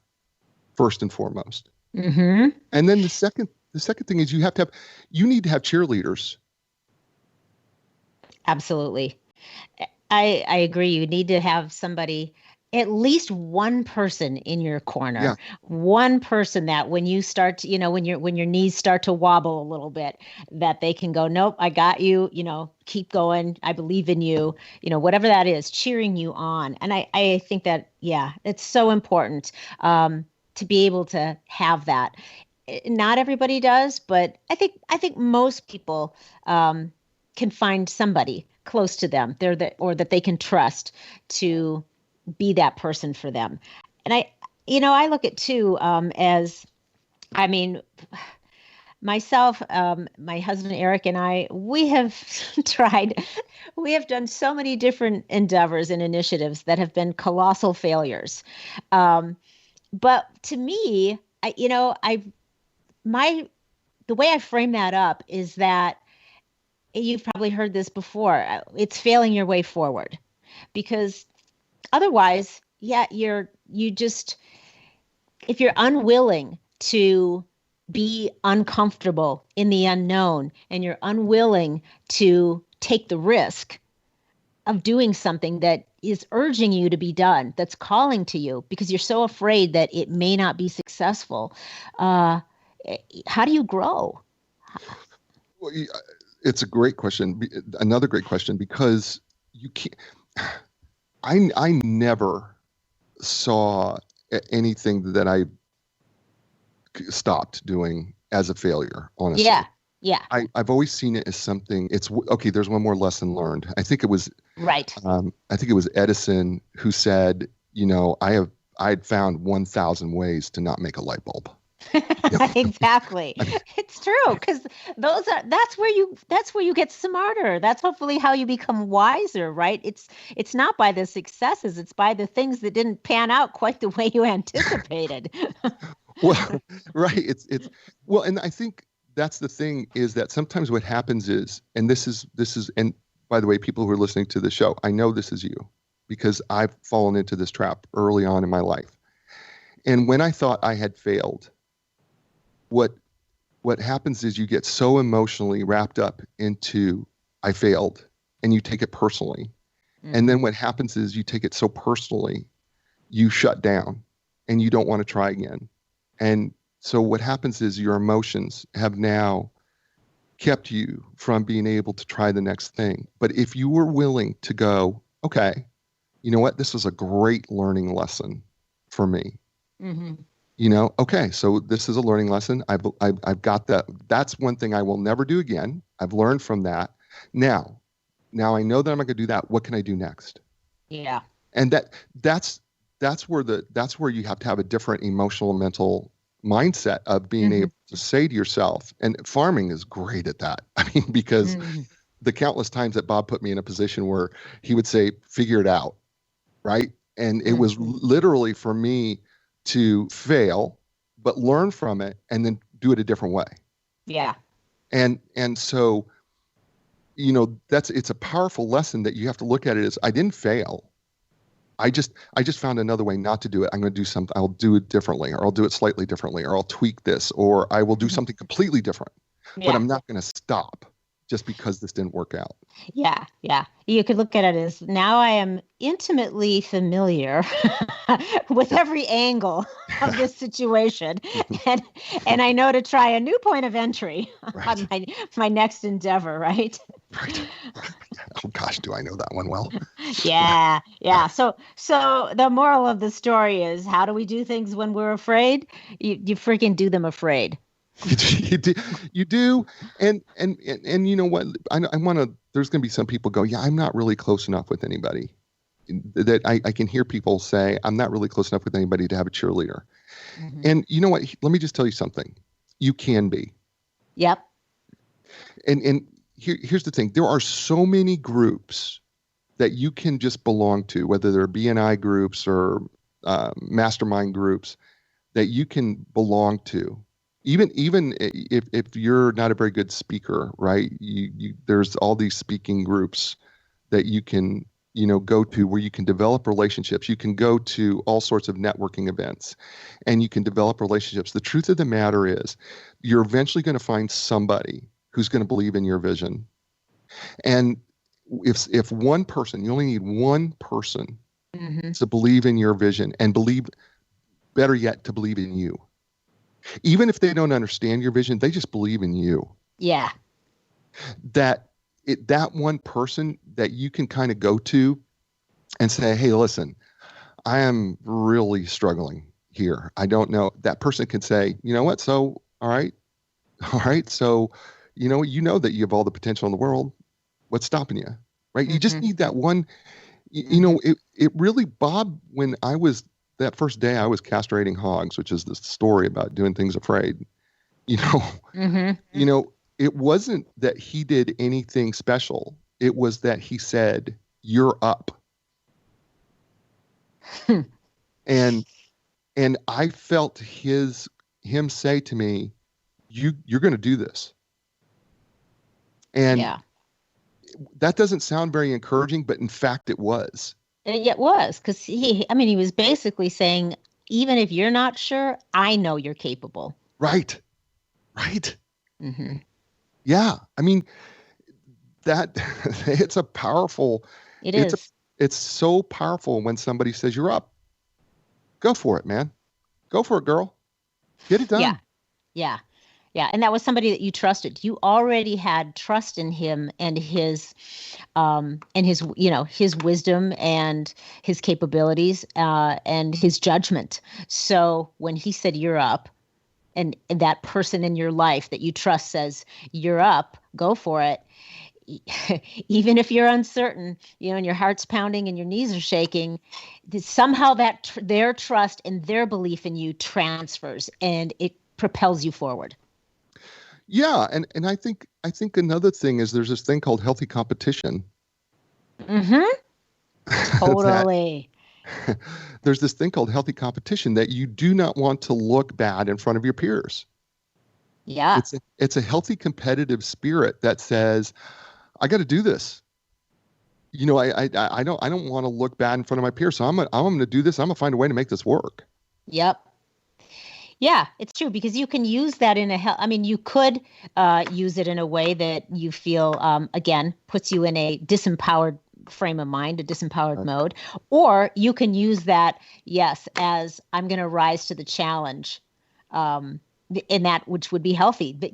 first and foremost. Mm-hmm. And then the second thing is you need to have cheerleaders. Absolutely. I agree. You need to have somebody, at least one person in your corner. Yeah. One person that when you start to, when your knees start to wobble a little bit, that they can go, nope, I got you, keep going. I believe in you, whatever that is, cheering you on. And I think that, it's so important to be able to have that. Not everybody does, but I think most people can find somebody close to them or that they can trust to be that person for them. And I look at too, myself, my husband, Eric, and I, we have done so many different endeavors and initiatives that have been colossal failures. But to me, the way I frame that up is that you've probably heard this before. It's failing your way forward, because otherwise, if you're unwilling to be uncomfortable in the unknown and you're unwilling to take the risk of doing something that is urging you to be done, that's calling to you because you're so afraid that it may not be successful. How do you grow? Well, it's a great question. Another great question, because you can't. I never saw anything that I stopped doing as a failure, honestly. Yeah. Yeah. I've always seen it as something. It's okay. There's one more lesson learned. I think it was Right. I think it was Edison who said, I'd found 1,000 ways to not make a light bulb. Exactly. It's true, because that's where you get smarter. That's hopefully how you become wiser, right? It's not by the successes, it's by the things that didn't pan out quite the way you anticipated. Well, right. It's well, and I think that's the thing, is that sometimes what happens is, and this is, and by the way, people who are listening to the show, I know this is you, because I've fallen into this trap early on in my life. And when I thought I had failed, what happens is you get so emotionally wrapped up into I failed, and you take it personally. Mm-hmm. And then what happens is you take it so personally, you shut down and you don't want to try again. And so what happens is your emotions have now kept you from being able to try the next thing. But if you were willing to go, okay, you know what? This was a great learning lesson for me. Mm-hmm. Okay, so this is a learning lesson. I've got that. That's one thing I will never do again. I've learned from that. Now I know that I'm not going to do that. What can I do next? Yeah. And that's where you have to have a different emotional, mental mindset of being mm-hmm. able to say to yourself, and farming is great at that. I mean, because mm-hmm. the countless times that Bob put me in a position where he would say, figure it out. Right. And it mm-hmm. was literally for me to fail, but learn from it and then do it a different way. Yeah. And so, it's a powerful lesson that you have to look at it as, I didn't fail. I just found another way not to do it. I'm going to do something. I'll do it differently, or I'll do it slightly differently, or I'll tweak this, or I will do something completely different, but I'm not going to stop just because this didn't work out. Yeah. Yeah. You could look at it as, now I am intimately familiar with every angle of this situation. And I know to try a new point of entry on my next endeavor, right? Right. Oh gosh, do I know that one well? Yeah. So the moral of the story is, how do we do things when we're afraid? You freaking do them afraid. You do. And you know what? I want to, there's going to be some people go, yeah, I'm not really close enough with anybody. That I can hear people say, I'm not really close enough with anybody to have a cheerleader. Mm-hmm. And you know what? Let me just tell you something. You can be. Yep. And here's the thing. There are so many groups that you can just belong to, whether they're BNI groups or mastermind groups, that you can belong to. Even if you're not a very good speaker, right? There's all these speaking groups that you can, go to, where you can develop relationships. You can go to all sorts of networking events and you can develop relationships. The truth of the matter is, you're eventually going to find somebody who's going to believe in your vision. And if one person, you only need one person mm-hmm. to believe in your vision, and better yet, to believe in you. Even if they don't understand your vision, they just believe in you. Yeah. That one person that you can kind of go to and say, hey, listen, I am really struggling here. I don't know. That person can say, you know what? So, all right. So, you know that you have all the potential in the world. What's stopping you? Right. Mm-hmm. You just need that one. It really, Bob, when I was, that first day I was castrating hogs, which is the story about doing things afraid, mm-hmm. It wasn't that he did anything special. It was that he said, you're up. And I felt him say to me, you're going to do this. And yeah. That doesn't sound very encouraging, but in fact it was. It was, because he was basically saying, even if you're not sure, I know you're capable. Right. Mm-hmm. Yeah. I mean, that it's a powerful. It is. it's so powerful when somebody says, you're up. Go for it, man. Go for it, girl. Get it done. Yeah. Yeah. Yeah. And that was somebody that you trusted. You already had trust in him and his his wisdom and his capabilities, and his judgment. So when he said, you're up, and that person in your life that you trust says, you're up, go for it. Even if you're uncertain, and your heart's pounding and your knees are shaking, somehow that their trust and their belief in you transfers, and it propels you forward. Yeah, and I think another thing is there's this thing called healthy competition. Mm-hmm. Totally. There's this thing called healthy competition that you do not want to look bad in front of your peers. Yeah. It's a healthy competitive spirit that says, I got to do this. I don't want to look bad in front of my peers. So I'm going to do this. I'm going to find a way to make this work. Yep. Yeah, it's true, because you can use that you could use it in a way that you feel, again, puts you in a disempowered frame of mind, a disempowered mode, or you can use that, yes, as I'm going to rise to the challenge, in that, which would be healthy, but,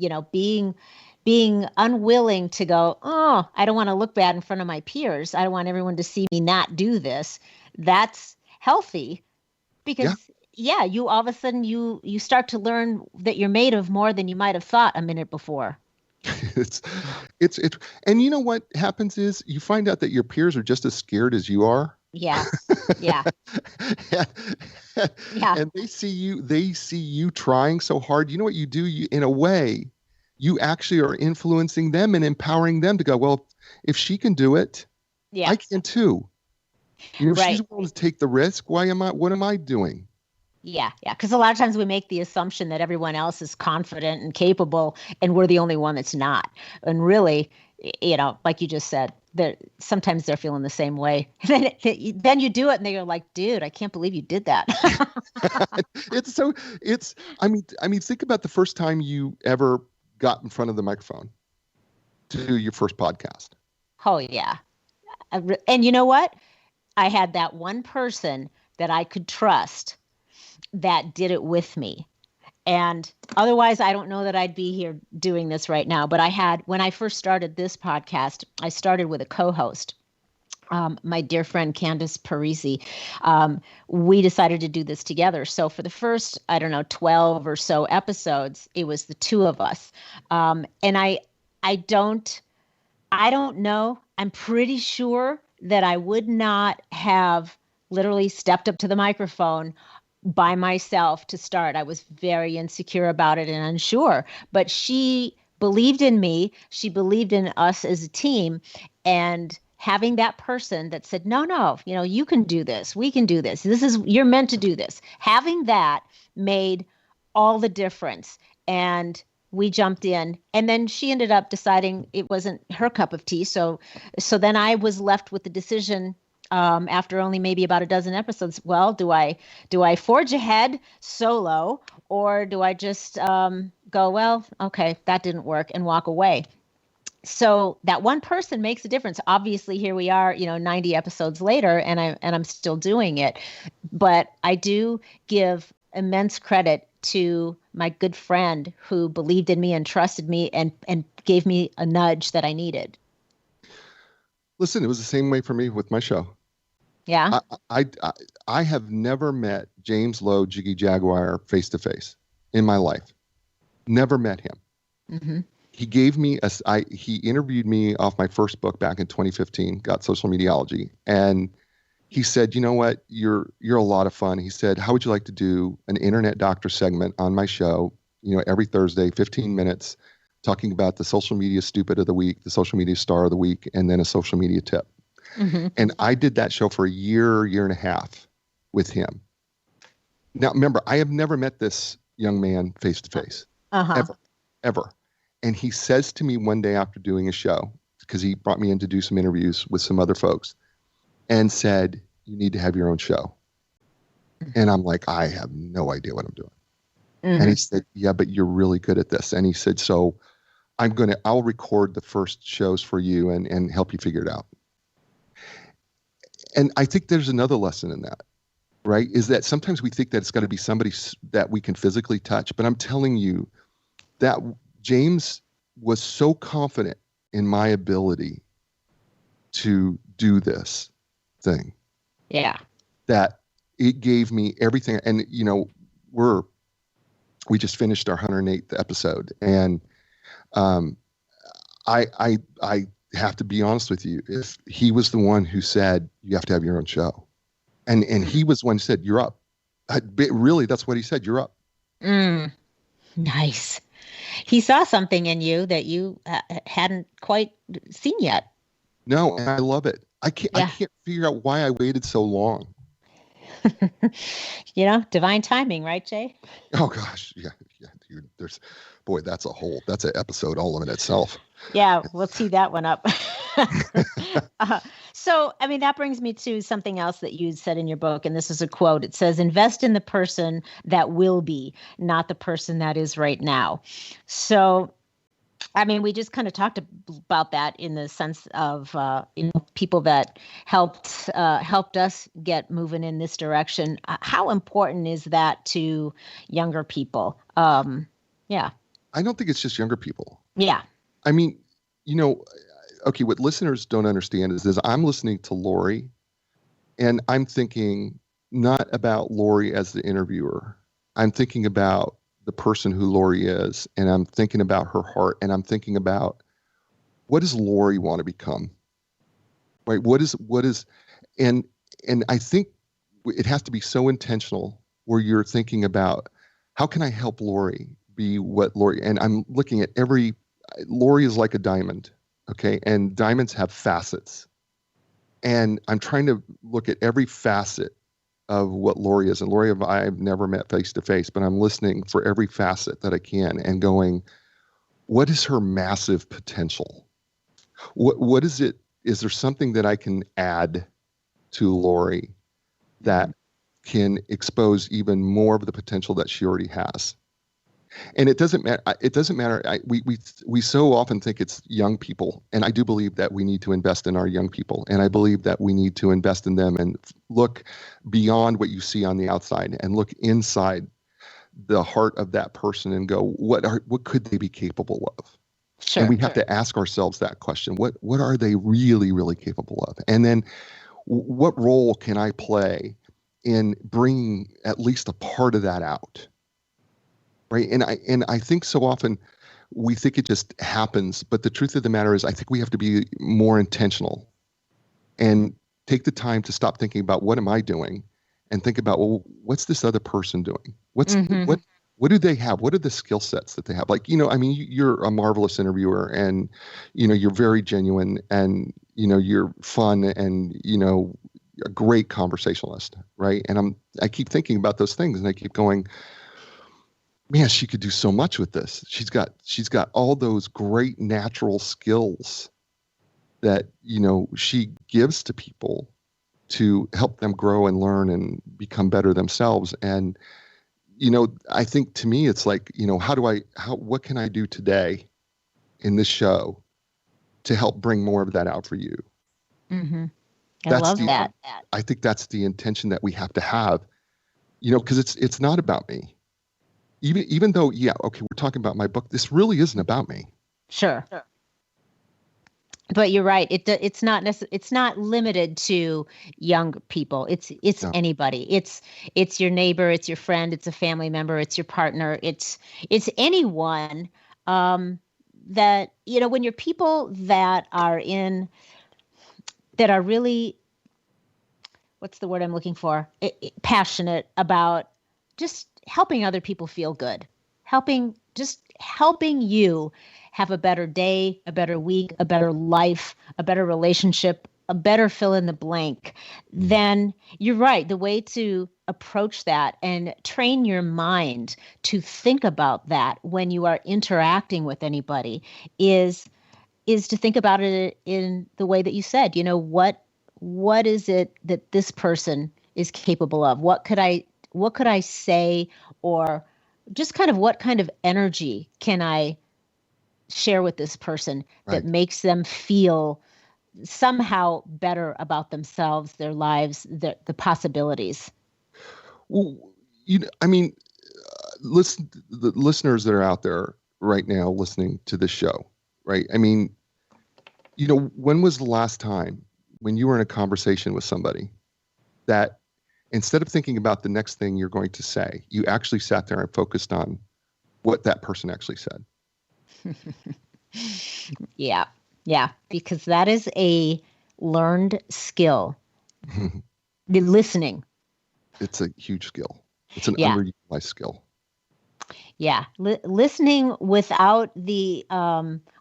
being unwilling to go, oh, I don't want to look bad in front of my peers. I don't want everyone to see me not do this. That's healthy, because you all of a sudden you start to learn that you're made of more than you might have thought a minute before. It's and you know what happens is you find out that your peers are just as scared as you are. Yeah. Yeah. Yeah. And they see you trying so hard. You know what you do? In a way, you actually are influencing them and empowering them to go, well, if she can do it, I can too. If she's willing to take the risk, what am I doing? Yeah. Yeah. Because a lot of times we make the assumption that everyone else is confident and capable, and we're the only one that's not. And really, like you just said, sometimes they're feeling the same way. Then you do it and they're like, dude, I can't believe you did that. Think about the first time you ever got in front of the microphone to do your first podcast. Oh, yeah. And you know what? I had that one person that I could trust that did it with me. And otherwise, I don't know that I'd be here doing this right now. But when I first started this podcast, I started with a co-host, my dear friend, Candace Parisi. We decided to do this together. So for the first, 12 or so episodes, it was the two of us. And I don't know. I'm pretty sure that I would not have literally stepped up to the microphone by myself to start. I was very insecure about it and unsure, but she believed in me. She believed in us as a team, and having that person that said, no, you can do this. We can do this. You're meant to do this. Having that made all the difference. And we jumped in, and then she ended up deciding it wasn't her cup of tea. So then I was left with the decision, after only maybe about a dozen episodes. Well, do I forge ahead solo, or do I just go, well, okay, that didn't work, and walk away? So that one person makes a difference. Obviously, here we are, 90 episodes later, and I'm still doing it. But I do give immense credit to my good friend who believed in me and trusted me and gave me a nudge that I needed. Listen, it was the same way for me with my show. Yeah. I have never met James Lowe, Jiggy Jaguar, face to face in my life. Never met him. Mm-hmm. He gave me he interviewed me off my first book back in 2015, Got Social Mediology. And he said, you know what, you're a lot of fun. He said, how would you like to do an internet doctor segment on my show, every Thursday, 15 minutes, talking about the social media stupid of the week, the social media star of the week, and then a social media tip. Mm-hmm. And I did that show for a year and a half with him. Now, remember, I have never met this young man face to face, ever. And he says to me one day after doing a show, because he brought me in to do some interviews with some other folks, and said, you need to have your own show. And I'm like, I have no idea what I'm doing. Mm-hmm. And he said, yeah, but you're really good at this. And he said, so I'll record the first shows for you and help you figure it out. And I think there's another lesson in that, right? Is that sometimes we think that it's got to be somebody that we can physically touch. But I'm telling you that James was so confident in my ability to do this thing. Yeah. That it gave me everything. And, we just finished our 108th episode. And I have to be honest with you. If he was the one who said, you have to have your own show. And he was the one who said, you're up. Really, that's what he said. You're up. Nice. He saw something in you that you hadn't quite seen yet. No, and I love it. I can't figure out why I waited so long. Divine timing, right, Jay? Oh gosh, yeah. Dude, that's an episode all in itself. Yeah, we'll see that one up. So, that brings me to something else that you said in your book, and this is a quote. It says, invest in the person that will be, not the person that is right now. So, we just kind of talked about that in the sense of, people that helped us get moving in this direction. How important is that to younger people? Yeah. I don't think it's just younger people. Yeah. Okay, what listeners don't understand is I'm listening to Loree and I'm thinking not about Loree as the interviewer. I'm thinking about the person who Loree is, and I'm thinking about her heart, and I'm thinking about what does Loree want to become? Right? What is and I think it has to be so intentional where you're thinking about how can I help Loree be what Loree, and I'm looking at Loree is like a diamond, okay? And diamonds have facets. And I'm trying to look at every facet of what Loree is. And Loree, I've never met face to face, but I'm listening for every facet that I can and going, what is her massive potential? What is it? Is there something that I can add to Loree that can expose even more of the potential that she already has? And it doesn't matter. We so often think it's young people, and I do believe that we need to invest in our young people, and I believe that we need to invest in them and look beyond what you see on the outside and look inside the heart of that person and go, what could they be capable of? Sure. And we have to ask ourselves that question: what are they really, really capable of? And then, what role can I play in bringing at least a part of that out? Right. And I think so often we think it just happens, but the truth of the matter is I think we have to be more intentional and take the time to stop thinking about what am I doing and think about, well, what's this other person doing? What do they have? What are the skill sets that they have? Like, you're a marvelous interviewer and, you're very genuine and, you're fun and, a great conversationalist. Right. And I keep thinking about those things and I keep going, man, she could do so much with this. She's got all those great natural skills that, she gives to people to help them grow and learn and become better themselves. And, I think to me, it's like, what can I do today in this show to help bring more of that out for you? Mm-hmm. I love that. I think that's the intention that we have to have, because it's not about me. Even though, we're talking about my book, this really isn't about me. Sure. But you're right. It's not limited to young people. It's no. Anybody. It's your neighbor. It's your friend. It's a family member. It's your partner. It's anyone that when you're people that are really, what's the word I'm looking for? Passionate about just helping other people feel good, helping you have a better day, a better week, a better life, a better relationship, a better fill in the blank, then you're right. The way to approach that and train your mind to think about that when you are interacting with anybody is to think about it in the way that you said, what is it that this person is capable of? What could I say, or just kind of what kind of energy can I share with this person that makes them feel somehow better about themselves, their lives, the possibilities. Well, listen, the listeners that are out there right now listening to this show, right? I mean, when was the last time when you were in a conversation with somebody that instead of thinking about the next thing you're going to say, you actually sat there and focused on what that person actually said? Yeah. Yeah. Because that is a learned skill. Listening. It's a huge skill. It's an underutilized skill. Yeah. Listening without the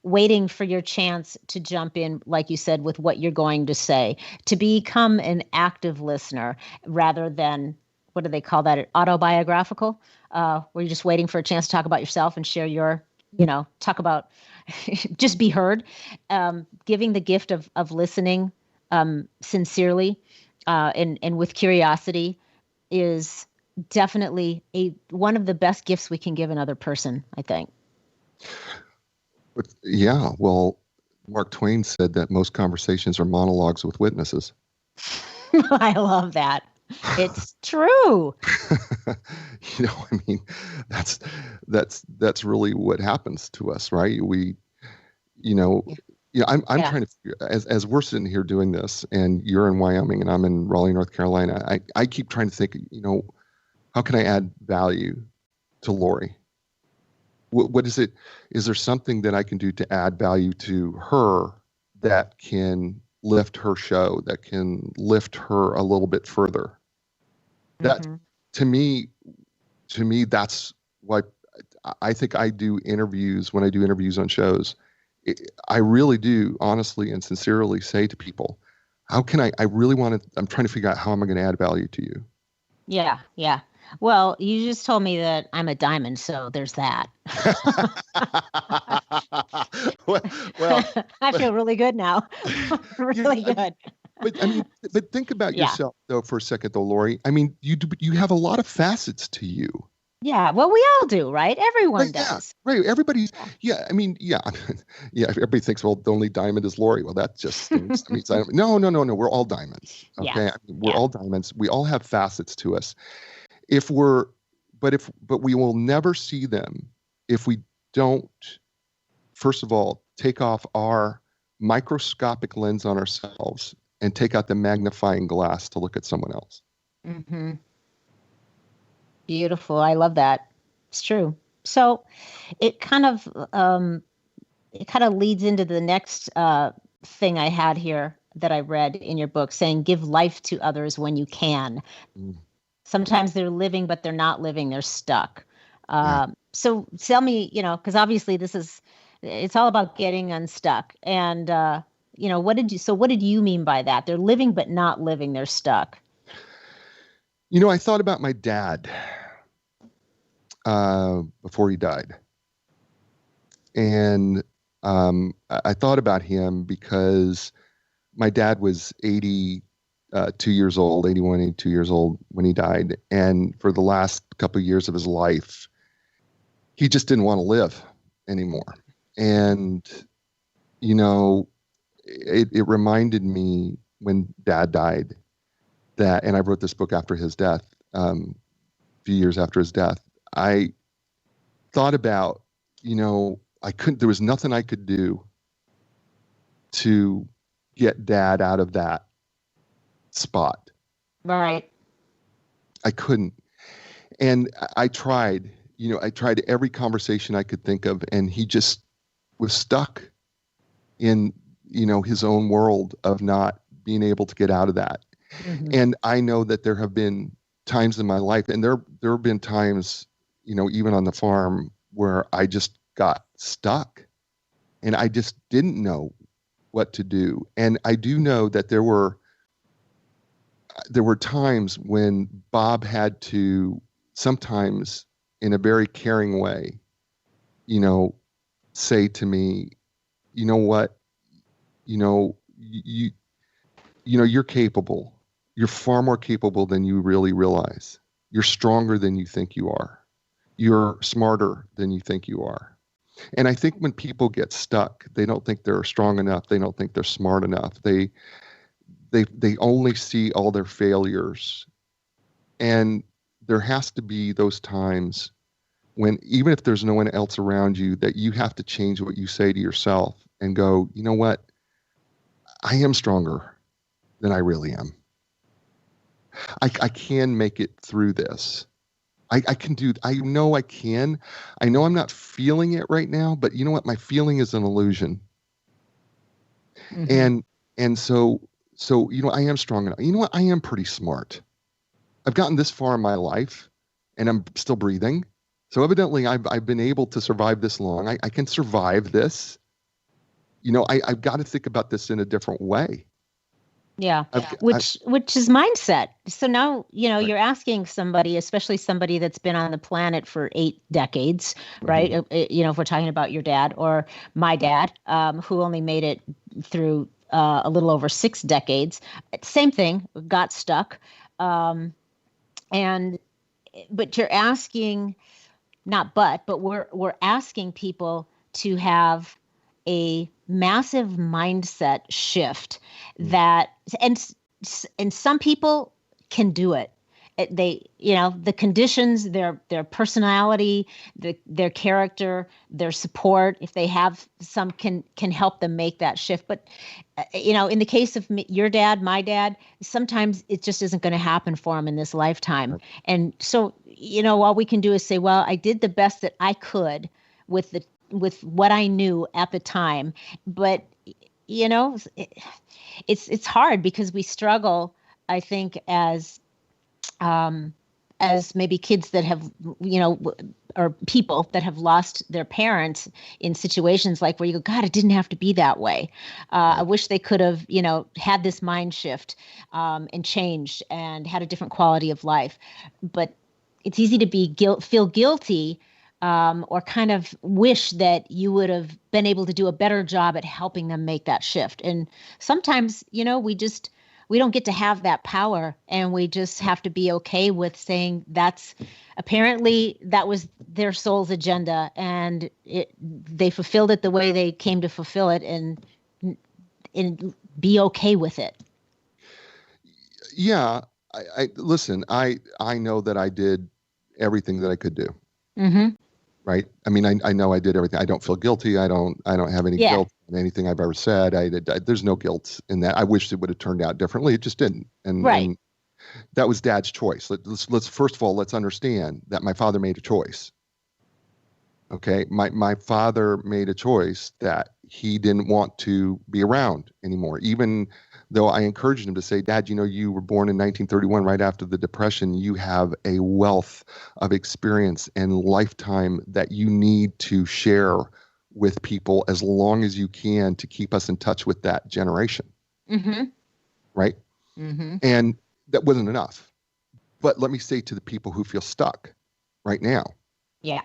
waiting for your chance to jump in, like you said, with what you're going to say, to become an active listener rather than, what do they call that? Autobiographical, where you're just waiting for a chance to talk about yourself and share your, talk about, just be heard. Giving the gift of listening sincerely and with curiosity is definitely one of the best gifts we can give another person, I think. But yeah, well, Mark Twain said that most conversations are monologues with witnesses. I love that. It's true. That's really what happens to us, right? I'm trying to figure, as we're sitting here doing this, and you're in Wyoming and I'm in Raleigh, North Carolina, I keep trying to think, how can I add value to Loree? What is it? Is there something that I can do to add value to her that can lift her show, that can lift her a little bit further? That to me, that's why I think I do interviews. When I do interviews on shows, I really do honestly and sincerely say to people, how can I'm trying to figure out how am I going to add value to you? Yeah. Yeah. Well, you just told me that I'm a diamond, so there's that. well, I feel really good now. Really good. But think about yourself though for a second, though, Loree. I mean, you have a lot of facets to you. Yeah, well, we all do, right? Everyone does. Yeah, right. Everybody's. Yeah, I mean, yeah. Everybody thinks, well, the only diamond is Loree. Well, that just stinks. No. We're all diamonds. Okay, we're all diamonds. We all have facets to us. But we will never see them if we don't, first of all, take off our microscopic lens on ourselves and take out the magnifying glass to look at someone else. Mm-hmm. Beautiful. I love that. It's true. So it kind of leads into the next thing I had here that I read in your book, saying, give life to others when you can. Sometimes they're living, but they're not living. They're stuck. So tell me, because obviously it's all about getting unstuck. And, what did you mean by that? They're living, but not living. They're stuck. I thought about my dad before he died. And I thought about him because my dad was 82 years old, 81, 82 years old when he died. And for the last couple of years of his life, he just didn't want to live anymore. And, it reminded me when Dad died that, and I wrote this book after his death, a few years after his death, I thought about, there was nothing I could do to get Dad out of that spot. Right. I couldn't. And I tried every conversation I could think of, and he just was stuck in, his own world of not being able to get out of that. Mm-hmm. And I know that there have been times in my life, and there have been times, even on the farm, where I just got stuck and I just didn't know what to do. And I do know that there were times when Bob had to, sometimes in a very caring way, say to me, you know what, you're capable. You're far more capable than you really realize. You're stronger than you think you are. You're smarter than you think you are. And I think when people get stuck, they don't think they're strong enough. They don't think they're smart enough. They only see all their failures. And there has to be those times when, even if there's no one else around you, that you have to change what you say to yourself and go, you know what? I am stronger than I really am. I can make it through this. I can do, I know I can. I know I'm not feeling it right now, but you know what? My feeling is an illusion. Mm-hmm. And so, you know, I am strong enough. You know what? I am pretty smart. I've gotten this far in my life and I'm still breathing. So evidently I've been able to survive this long. I can survive this. You know, I've got to think about this in a different way. Yeah. Which is mindset. So now, you know, right. You're asking somebody, especially somebody that's been on the planet for 8 decades, right? Mm-hmm. You know, if we're talking about your dad or my dad, who only made it through a little over 6 decades. Same thing, got stuck. But you're asking, but we're asking people to have a massive mindset shift that, and some people can do it. They, you know, the conditions, their personality, their character, their support, if they have some, can help them make that shift. But, you know, in the case of your dad, my dad, sometimes it just isn't going to happen for him in this lifetime. Right. And so, you know, all we can do is say, well, I did the best that I could with what I knew at the time. But, you know, it's hard because we struggle, I think, as maybe kids that have, you know, or people that have lost their parents in situations like where you go, God, it didn't have to be that way. I wish they could have, you know, had this mind shift and changed and had a different quality of life. But it's easy to feel guilty or kind of wish that you would have been able to do a better job at helping them make that shift. And sometimes, you know, we don't get to have that power, and we just have to be okay with saying that was their soul's agenda, and they fulfilled it the way they came to fulfill it, and be okay with it. Yeah, I listen. I know that I did everything that I could do. Mm-hmm. Right. I mean, I know I did everything. I don't feel guilty. I don't have any guilt in anything I've ever said. There's no guilt in that. I wish it would have turned out differently. It just didn't. And that was Dad's choice. Let's first of all, let's understand that my father made a choice. Okay. My father made a choice that he didn't want to be around anymore, even though I encouraged him to say, Dad, you know, you were born in 1931, right after the Depression. You have a wealth of experience and lifetime that you need to share with people as long as you can to keep us in touch with that generation. Mm-hmm. Right? Mm-hmm. And that wasn't enough. But let me say to the people who feel stuck right now. Yeah.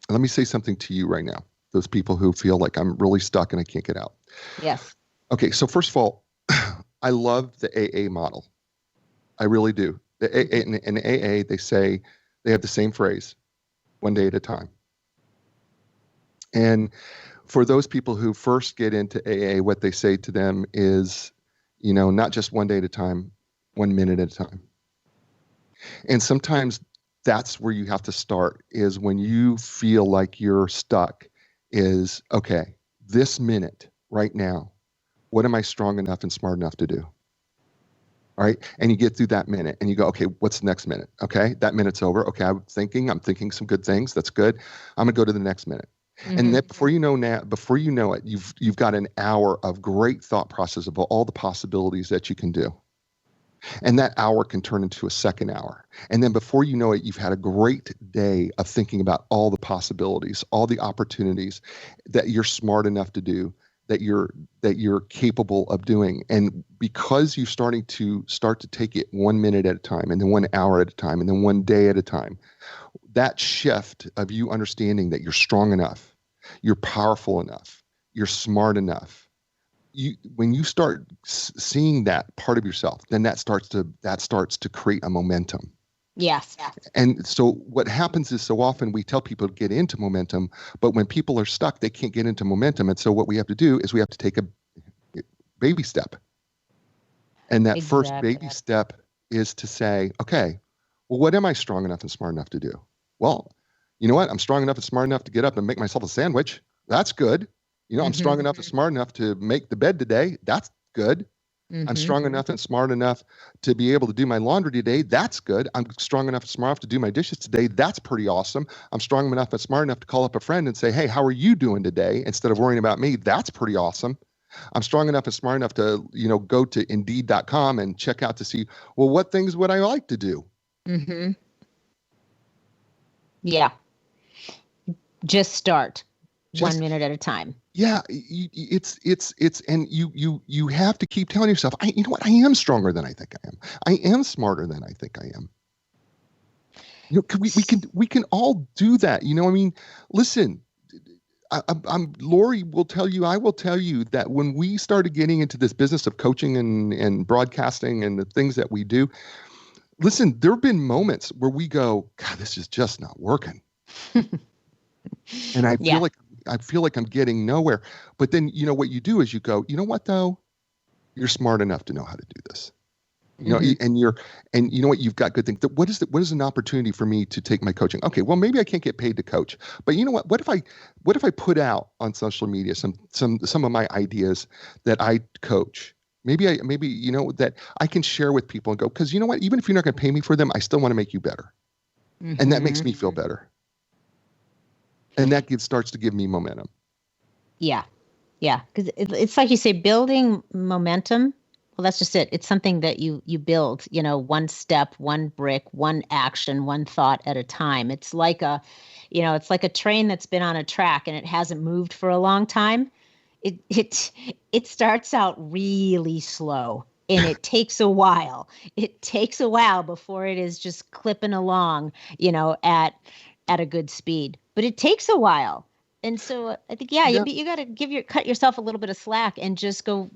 Let me say something to you right now. Those people who feel like I'm really stuck and I can't get out. Yes. Okay. So first of all, I love the AA model. I really do. The AA, in AA, they say they have the same phrase, one day at a time. And for those people who first get into AA, what they say to them is, you know, not just one day at a time, 1 minute at a time. And sometimes that's where you have to start, is when you feel like you're stuck, is, okay, this minute right now, what am I strong enough and smart enough to do? All right. And you get through that minute and you go, okay, what's the next minute? Okay. That minute's over. Okay. I'm thinking some good things. That's good. I'm going to go to the next minute. Mm-hmm. And then before you know it, you've got an hour of great thought process about all the possibilities that you can do. And that hour can turn into a second hour. And then before you know it, you've had a great day of thinking about all the possibilities, all the opportunities that you're smart enough to do, that you're capable of doing. And because you're starting to take it 1 minute at a time, and then 1 hour at a time, and then 1 day at a time, that shift of you understanding that you're strong enough, you're powerful enough, you're smart enough, when you start seeing that part of yourself, then that starts to create a momentum. Yes. And so what happens is so often we tell people to get into momentum, but when people are stuck, they can't get into momentum. And so what we have to do is we have to take a baby step. And that first baby step is to say, okay, well, what am I strong enough and smart enough to do? Well, you know what? I'm strong enough and smart enough to get up and make myself a sandwich. That's good. I'm strong enough and smart enough to make the bed today. That's good. I'm strong enough and smart enough to be able to do my laundry today. That's good. I'm strong enough and smart enough to do my dishes today. That's pretty awesome. I'm strong enough and smart enough to call up a friend and say, hey, how are you doing today? Instead of worrying about me. That's pretty awesome. I'm strong enough and smart enough to, go to Indeed.com and check out to see, well, what things would I like to do? Yeah. Just start 1 minute at a time. Yeah. It's, and you have to keep telling yourself, you know what? I am stronger than I think I am. I am smarter than I think I am. We can all do that. Listen, Loree will tell you, I will tell you that when we started getting into this business of coaching and broadcasting and the things that we do, listen, there have been moments where we go, God, this is just not working. And I feel like I'm getting nowhere. But then, what you do is you go, you know what though? You're smart enough to know how to do this. And you know what, you've got good things. What is an opportunity for me to take my coaching? Okay, well, maybe I can't get paid to coach, but you know what if I put out on social media some of my ideas that I coach? Maybe that I can share with people and go, because you know what, even if you're not going to pay me for them, I still want to make you better. And that makes me feel better. And that starts to give me momentum. Yeah. Yeah. Because it's like you say, building momentum. Well, that's just it. It's something that you build, one step, one brick, one action, one thought at a time. It's like a train that's been on a track and it hasn't moved for a long time. It starts out really slow and it takes a while. It takes a while before it is just clipping along, at a good speed. But it takes a while. And so I think, you got to cut yourself a little bit of slack and just go,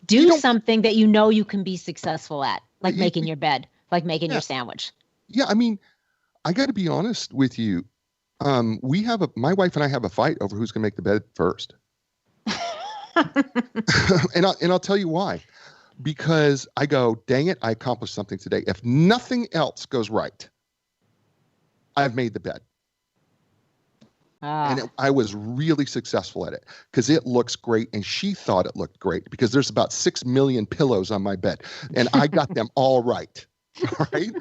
do something that you can be successful at, like making your bed, like making your sandwich. Yeah, I mean, I got to be honest with you. My wife and I have a fight over who's going to make the bed first. and I'll tell you why. Because I go, dang it, I accomplished something today. If nothing else goes right, I've made the bed. And I was really successful at it because it looks great. And she thought it looked great because there's about 6 million pillows on my bed and I got them all right. All right.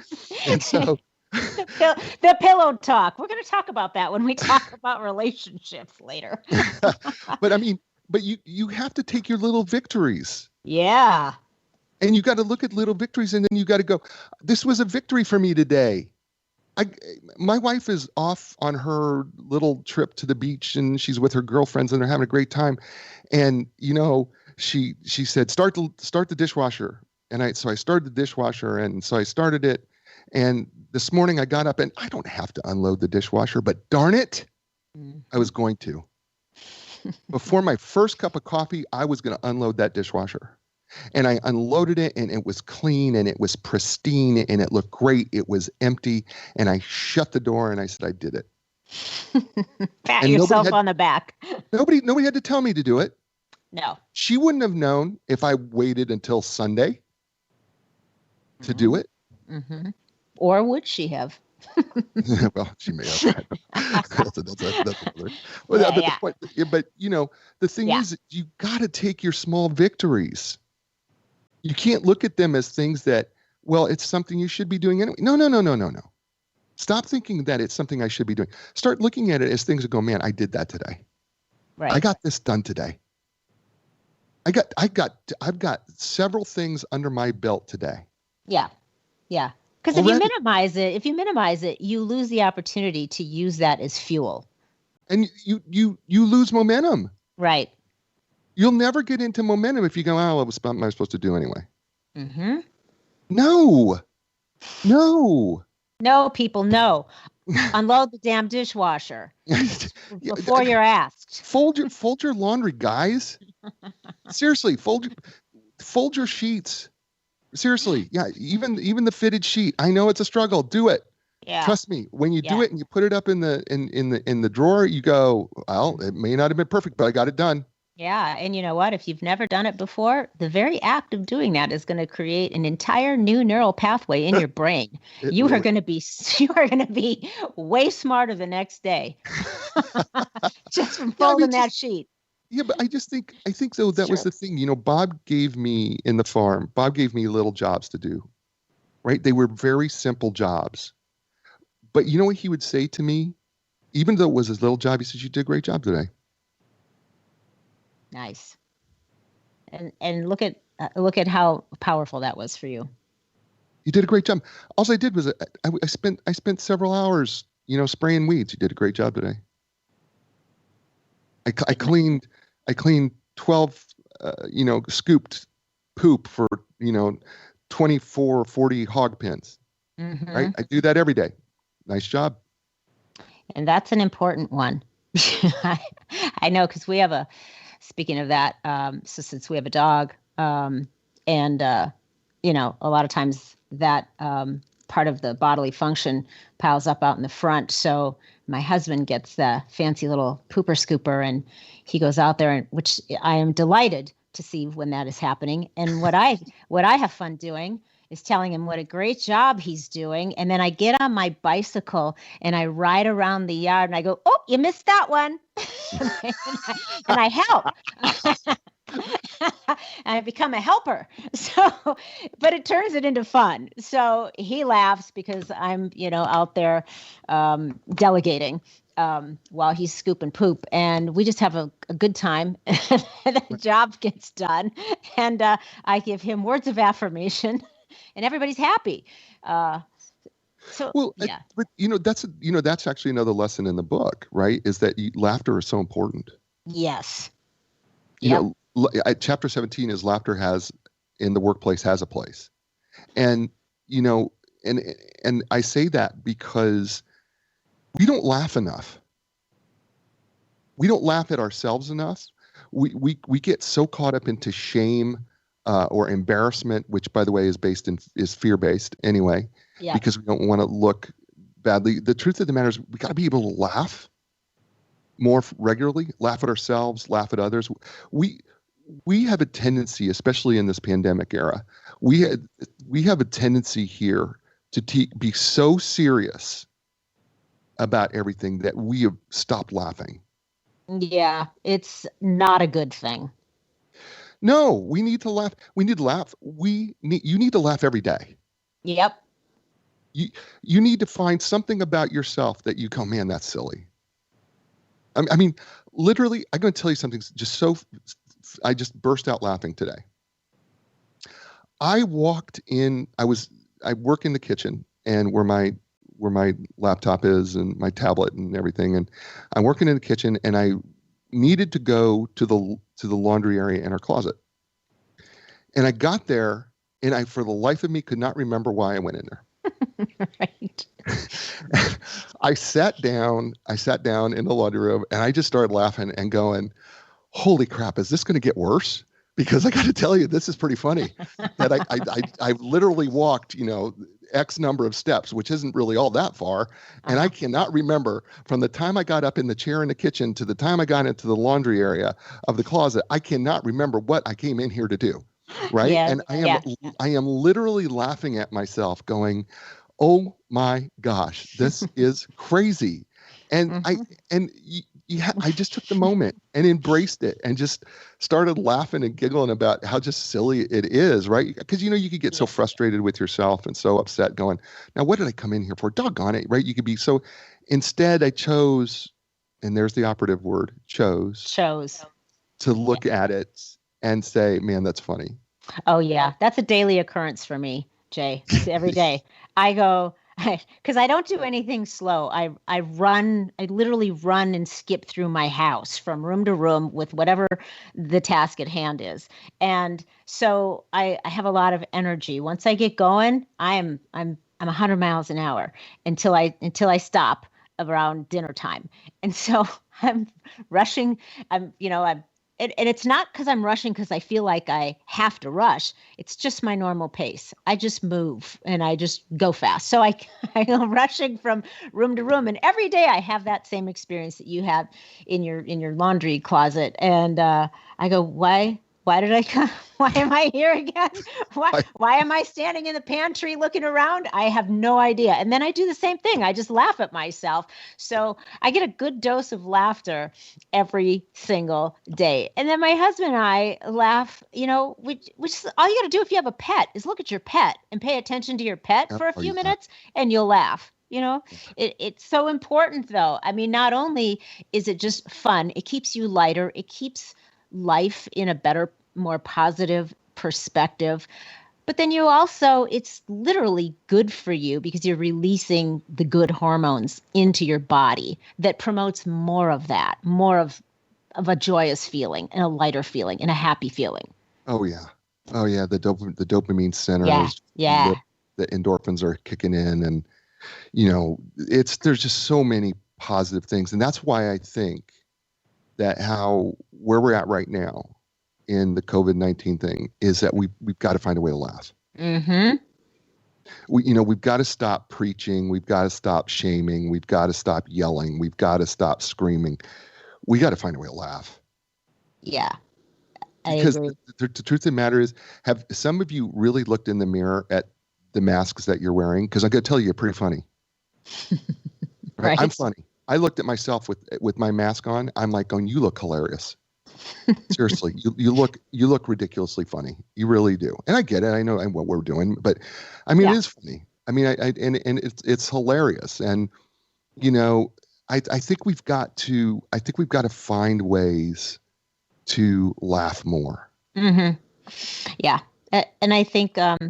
And so the pillow talk, we're going to talk about that when we talk about relationships later. but you have to take your little victories. Yeah. And you got to look at little victories and then you got to go, this was a victory for me today. My wife is off on her little trip to the beach and she's with her girlfriends and they're having a great time. And, she said, start the dishwasher. And so I started the dishwasher and so I started it. And this morning I got up and I don't have to unload the dishwasher, but darn it, I was going to. Before my first cup of coffee, I was going to unload that dishwasher. And I unloaded it and it was clean and it was pristine and it looked great. It was empty. And I shut the door and I said, I did it. Pat yourself on the back. Nobody had to tell me to do it. No. She wouldn't have known if I waited until Sunday to do it. Mm-hmm. Or would she have? Well, she may have. That's another. Well, the point, but the thing is, you got to take your small victories. You can't look at them as things that, well, it's something you should be doing anyway. No. Stop thinking that it's something I should be doing. Start looking at it as things that go, man, I did that today. Right. I got this done today. I've got several things under my belt today. Yeah. Yeah. Because if you minimize it, you lose the opportunity to use that as fuel. And you lose momentum. Right. You'll never get into momentum if you go, what was I supposed to do anyway? Mm-hmm. No, people, no. Unload the damn dishwasher before you're asked. Fold your laundry, guys. Seriously, fold your sheets. Seriously. Yeah. Even the fitted sheet. I know it's a struggle. Do it. Yeah. Trust me. When you do it and you put it up in the drawer, you go, well, it may not have been perfect, but I got it done. Yeah. And you know what? If you've never done it before, the very act of doing that is going to create an entire new neural pathway in your brain. You are going to be way smarter the next day just from folding that sheet. Yeah, but I think though, that was the thing. Bob gave me little jobs to do, right? They were very simple jobs. But you know what he would say to me? Even though it was his little job, he says, "You did a great job today." Nice. And look at how powerful that was for you. You did a great job. All I did was I spent several hours, spraying weeds. You did a great job today. I cleaned 12 scooped poop for 24 or 40 hog pens. Mm-hmm. Right? I do that every day. Nice job. And that's an important one. I know, because we have speaking of that, so since we have a dog, and a lot of times that part of the bodily function piles up out in the front. So my husband gets the fancy little pooper scooper, and he goes out there, and which I am delighted to see when that is happening. And what I have fun doing is telling him what a great job he's doing. And then I get on my bicycle and I ride around the yard and I go, "Oh, you missed that one." and I help. And I become a helper. So, but it turns it into fun. So he laughs because I'm, out there delegating while he's scooping poop, and we just have a good time. And the job gets done, and I give him words of affirmation, and everybody's happy. But that's actually another lesson in the book, right? Is that laughter is so important. Yes. Chapter 17 is laughter has in the workplace has a place. And, and I say that because we don't laugh enough. We don't laugh at ourselves enough. We get so caught up into shame or embarrassment, which, by the way, is fear-based anyway, because we don't want to look badly. The truth of the matter is we got to be able to laugh more regularly, laugh at ourselves, laugh at others. We have a tendency, especially in this pandemic era, we have a tendency here to be so serious about everything that we have stopped laughing. Yeah, it's not a good thing. No, we need to laugh. We need to laugh. You need to laugh every day. Yep. You need to find something about yourself that you go, "Man, that's silly." I mean, literally, I'm going to tell you something I just burst out laughing today. I walked in, I work in the kitchen and where my laptop is and my tablet and everything. And I'm working in the kitchen and I needed to go to the laundry area in our closet. And I got there and I, for the life of me, could not remember why I went in there. Right. I sat down in the laundry room and I just started laughing and going, "Holy crap, is this going to get worse?" Because I got to tell you, this is pretty funny that I literally walked, X number of steps, which isn't really all that far. And I cannot remember from the time I got up in the chair in the kitchen to the time I got into the laundry area of the closet, I cannot remember what I came in here to do. Right. Yeah, and I am literally laughing at myself going, "Oh my gosh, this is crazy." And I just took the moment and embraced it and just started laughing and giggling about how just silly it is, right? Because, you could get so frustrated with yourself and so upset going, "Now, what did I come in here for? Doggone it," right? You could be so, instead I chose, and there's the operative word, chose to look at it and say, "Man, that's funny." Oh, yeah. That's a daily occurrence for me, Jay. Every day. I go, because I don't do anything slow. I literally run and skip through my house from room to room with whatever the task at hand is. And so I have a lot of energy. Once I get going, I'm 100 miles an hour until I stop around dinner time. And so I'm rushing. I'm and it's not because I'm rushing because I feel like I have to rush. It's just my normal pace. I just move and I just go fast. So I am rushing from room to room. And every day I have that same experience that you have in your laundry closet. And I go, why did I come? Why am I here again? Why am I standing in the pantry looking around? I have no idea. And then I do the same thing. I just laugh at myself. So I get a good dose of laughter every single day. And then my husband and I laugh, which is all you got to do if you have a pet is look at your pet and pay attention to your pet for a few minutes and you'll laugh. It's so important, though. I mean, not only is it just fun, it keeps you lighter. It keeps life in a better, more positive perspective. But then it's literally good for you because you're releasing the good hormones into your body that promotes more of that, more of a joyous feeling and a lighter feeling and a happy feeling. Oh yeah. The dopamine centers. Yeah. The endorphins are kicking in, and there's just so many positive things. And that's why I think that where we're at right now in the COVID-19 thing is that we've got to find a way to laugh. Mm-hmm. We've got to stop preaching. We've got to stop shaming. We've got to stop yelling. We've got to stop screaming. We got to find a way to laugh. Yeah. Because the truth of the matter is, have some of you really looked in the mirror at the masks that you're wearing? Because I'm going to tell you, you're pretty funny. Right? I'm funny. I looked at myself with my mask on. I'm like going, you look hilarious. Seriously, you look ridiculously funny. You really do. And I get it. I know what we're doing, but I mean, It is funny. I mean, and it's hilarious. And, I think we've got to find ways to laugh more. Mm-hmm. Yeah. And I think, to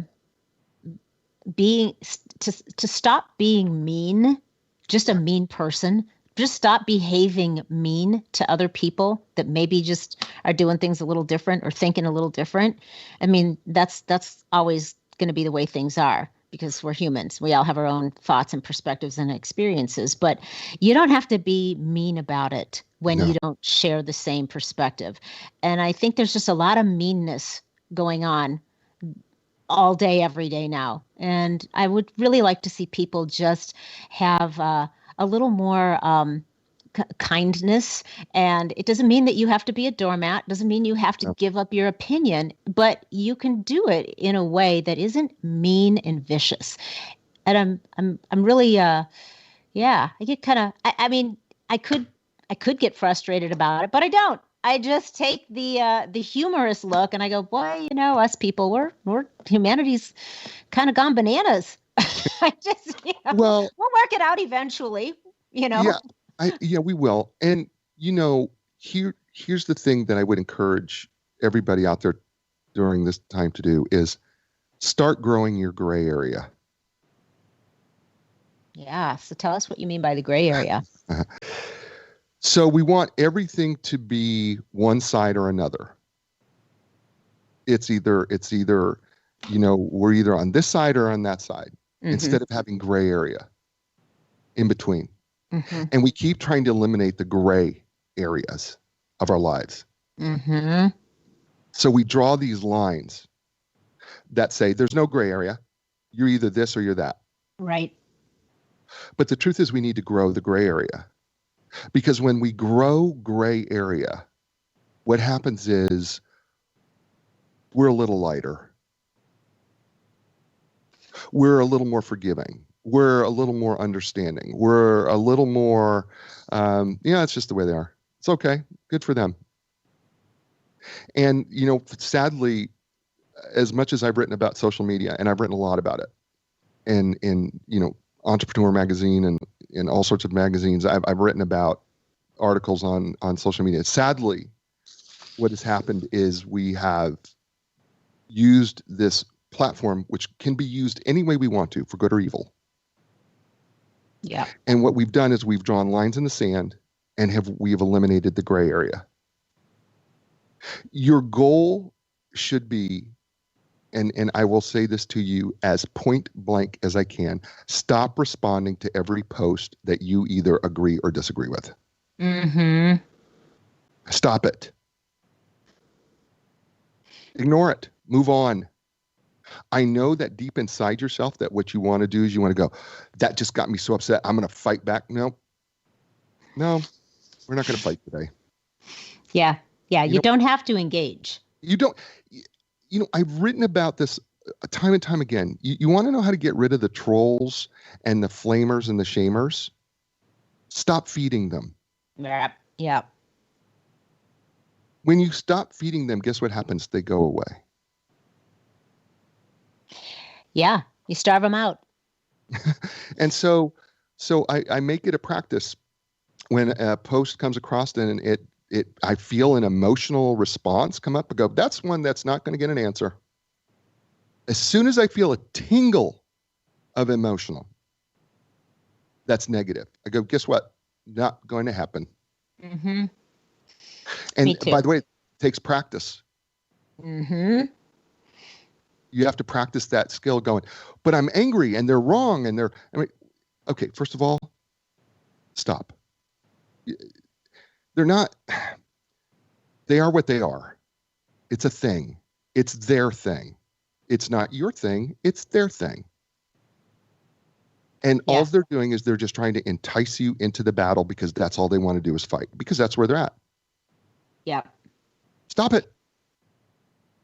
stop being mean, just a mean person, just stop behaving mean to other people that maybe just are doing things a little different or thinking a little different. I mean, that's always going to be the way things are because we're humans. We all have our own thoughts and perspectives and experiences, but you don't have to be mean about it when you don't share the same perspective. And I think there's just a lot of meanness going on all day, every day now. And I would really like to see people just have a little more kindness. And it doesn't mean that you have to be a doormat. It doesn't mean you have to give up your opinion, but you can do it in a way that isn't mean and vicious. And I'm really, I get kind of, I mean, I could get frustrated about it, but I don't. I just take the humorous look and I go, boy, us people, we're humanity's kind of gone bananas. I just, we'll work it out eventually, Yeah, we will. And here's the thing that I would encourage everybody out there during this time to do is start growing your gray area. Yeah. So tell us what you mean by the gray area. So we want everything to be one side or another. It's either, we're either on this side or on that side, instead of having gray area in between. Mm-hmm. And we keep trying to eliminate the gray areas of our lives. Mm-hmm. So we draw these lines that say there's no gray area. You're either this or you're that. Right. But the truth is we need to grow the gray area. Because when we grow gray area, what happens is we're a little lighter. We're a little more forgiving. We're a little more understanding. We're a little more, it's just the way they are. It's okay. Good for them. And, sadly, as much as I've written about social media, and I've written a lot about it, and in Entrepreneur Magazine and in all sorts of magazines, I've written about articles on social media. Sadly, what has happened is we have used this platform, which can be used any way we want to, for good or evil. Yeah. And what we've done is we've drawn lines in the sand and we have eliminated the gray area. Your goal should be, and I will say this to you as point blank as I can, stop responding to every post that you either agree or disagree with. Mm-hmm. Stop it. Ignore it. Move on. I know that deep inside yourself that what you want to do is you want to go, that just got me so upset. I'm going to fight back. No, we're not going to fight today. Yeah. You don't have to engage. You don't. I've written about this time and time again. You want to know how to get rid of the trolls and the flamers and the shamers? Stop feeding them. Yeah. When you stop feeding them, guess what happens? They go away. Yeah, you starve them out. And so I make it a practice when a post comes across and I feel an emotional response come up. I go, that's one that's not going to get an answer. As soon as I feel a tingle of emotional, that's negative. I go, guess what? Not going to happen. Mm-hmm. And by the way, it takes practice. Mm-hmm. You have to practice that skill going, but I'm angry and they're wrong. Okay, first of all, stop. They're not, they are what they are. It's a thing. It's their thing. It's not your thing. It's their thing. And all they're doing is they're just trying to entice you into the battle because that's all they want to do is fight, because that's where they're at. Yeah. Stop it.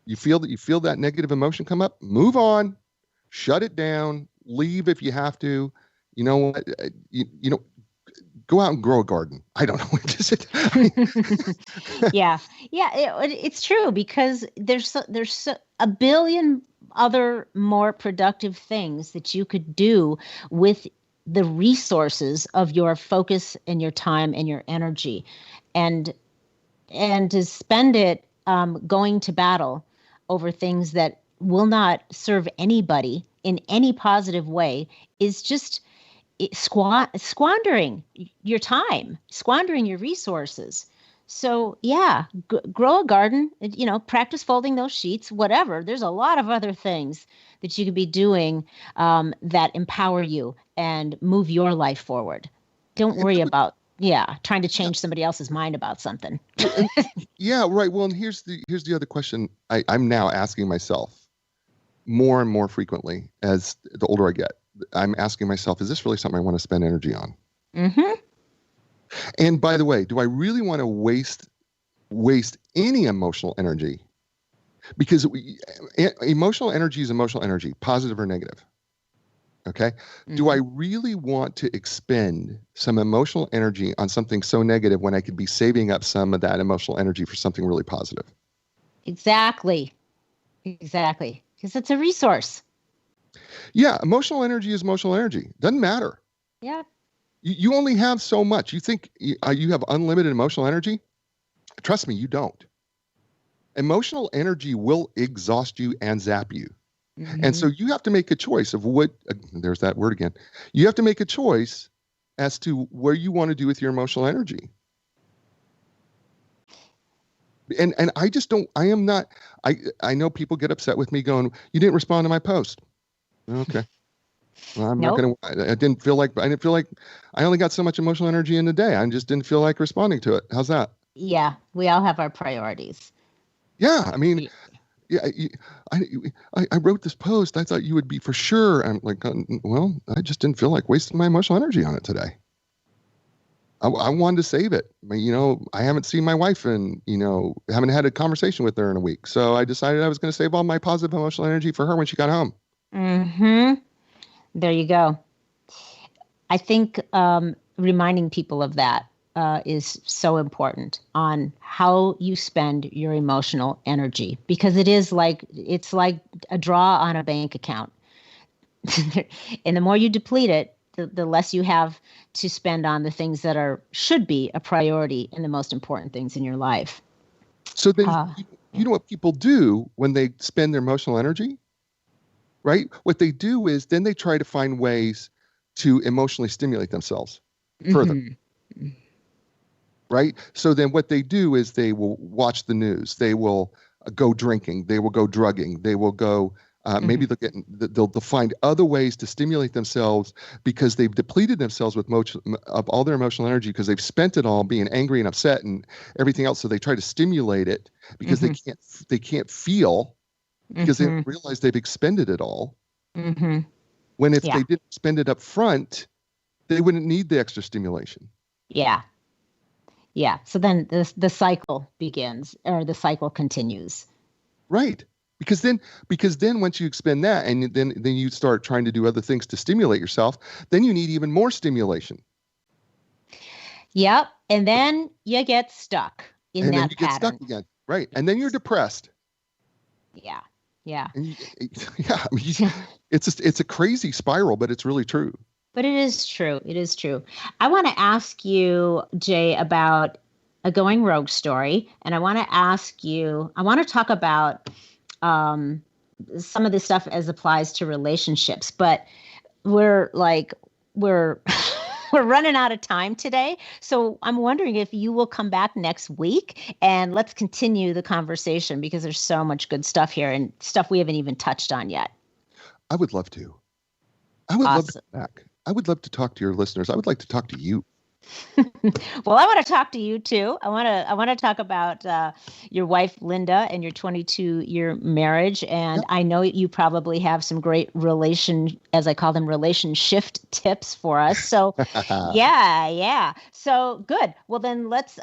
You feel that negative emotion come up, move on, shut it down, leave if you have to. You know what? Go out and grow a garden. I don't know. Yeah. It's true, because there's a billion other more productive things that you could do with the resources of your focus and your time and your energy, and to spend it going to battle over things that will not serve anybody in any positive way is just squandering your time, squandering your resources. So grow a garden, practice folding those sheets, whatever. There's a lot of other things that you could be doing that empower you and move your life forward. Don't worry about trying to change somebody else's mind about something. Yeah, right. Well, and here's the other question I'm now asking myself more and more frequently as the older I get. I'm asking myself, is this really something I want to spend energy on? Mm-hmm. And by the way, do I really want to waste any emotional energy? Because emotional energy is emotional energy, positive or negative. Okay. Mm-hmm. Do I really want to expend some emotional energy on something so negative when I could be saving up some of that emotional energy for something really positive? Exactly. Because it's a resource. Yeah. Emotional energy is emotional energy. Doesn't matter. Yeah. You only have so much. You think you have unlimited emotional energy? Trust me, you don't. Emotional energy will exhaust you and zap you. Mm-hmm. And so you have to make a choice of what, there's that word again. You have to make a choice as to what you want to do with your emotional energy. And I just don't, I know people get upset with me going, you didn't respond to my post. Okay. Well, I didn't feel like I only got so much emotional energy in the day. I just didn't feel like responding to it. How's that? Yeah. We all have our priorities. Yeah. I mean, I wrote this post. I thought you would be for sure. I'm like, well, I just didn't feel like wasting my emotional energy on it today. I wanted to save it. I haven't seen my wife and, haven't had a conversation with her in a week. So I decided I was going to save all my positive emotional energy for her when she got home. Mm-hmm. There you go. I think reminding people of that is so important on how you spend your emotional energy, because it's like a draw on a bank account. And the more you deplete it, the less you have to spend on the things that should be a priority and the most important things in your life. So then, you know what people do when they spend their emotional energy, right? What they do is then they try to find ways to emotionally stimulate themselves further. Mm-hmm. Right? So then what they do is they will watch the news. They will go drinking. They will go drugging. They will go Maybe they'll find other ways to stimulate themselves because they've depleted themselves of all their emotional energy because they've spent it all being angry and upset and everything else. So they try to stimulate it because they can't feel because they don't realize they've expended it all. When if they didn't spend it up front, they wouldn't need the extra stimulation. Yeah. So then the cycle begins, or the cycle continues. Right. Because then once you expend that and then you start trying to do other things to stimulate yourself, then you need even more stimulation. Yep. And then you get stuck in that pattern. And then you get stuck again. Right. And then you're depressed. Yeah. And it's a crazy spiral, but it's really true. But it is true. It is true. I want to ask you, Jay, about a going rogue story. And I want to talk about some of this stuff as applies to relationships. But we're running out of time today. So I'm wondering if you will come back next week and let's continue the conversation because there's so much good stuff here and stuff we haven't even touched on yet. I would love to. I would love to come back. I would love to talk to your listeners. I would like to talk to you. Well, I want to talk to you too. I want to talk about your wife, Linda, and your 22-year marriage. And I know you probably have some great as I call them, relation shift tips for us. So yeah. So good. Well, then let's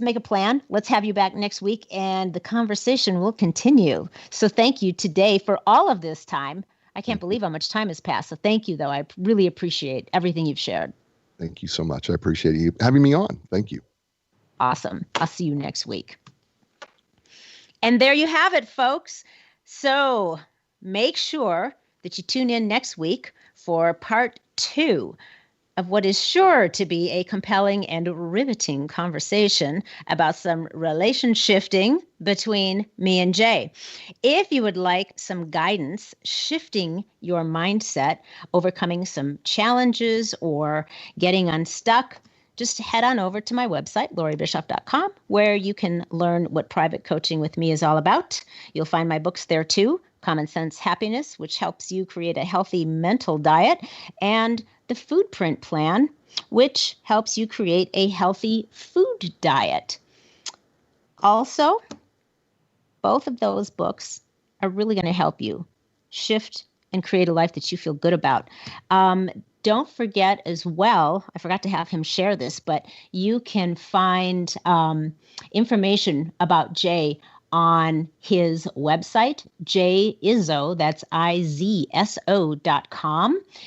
make a plan. Let's have you back next week and the conversation will continue. So thank you today for all of this time. I can't believe how much time has passed. So thank you, though. I really appreciate everything you've shared. Thank you so much. I appreciate you having me on. Thank you. Awesome. I'll see you next week. And there you have it, folks. So make sure that you tune in next week for part 2 of what is sure to be a compelling and riveting conversation about some relation shifting between me and Jay. If you would like some guidance shifting your mindset, overcoming some challenges, or getting unstuck, just head on over to my website, loreeblifecoach.com, where you can learn what private coaching with me is all about. You'll find my books there too, Common Sense Happiness, which helps you create a healthy mental diet, and the Foodprint Plan, which helps you create a healthy food diet. Also, both of those books are really going to help you shift and create a life that you feel good about. Don't forget as well, I forgot to have him share this, but you can find information about Jay on his website, Izso, that's IZSO.com.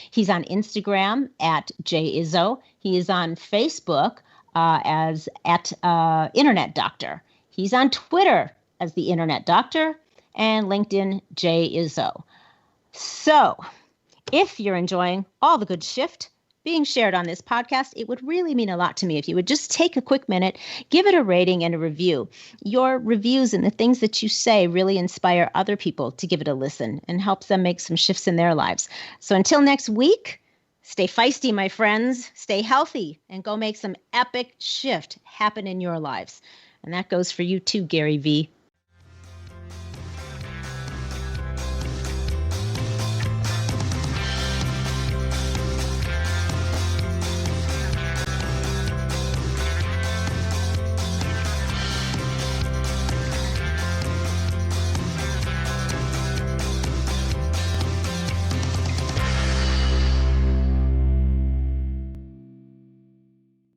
He's on Instagram at Izso. He is on Facebook as at Internet Doctor. He's on Twitter as the Internet Doctor, and LinkedIn, Izso. So if you're enjoying all the good shift being shared on this podcast, it would really mean a lot to me if you would just take a quick minute, give it a rating and a review. Your reviews and the things that you say really inspire other people to give it a listen and helps them make some shifts in their lives. So until next week, stay feisty, my friends, stay healthy, and go make some epic shift happen in your lives. And that goes for you too, Gary V.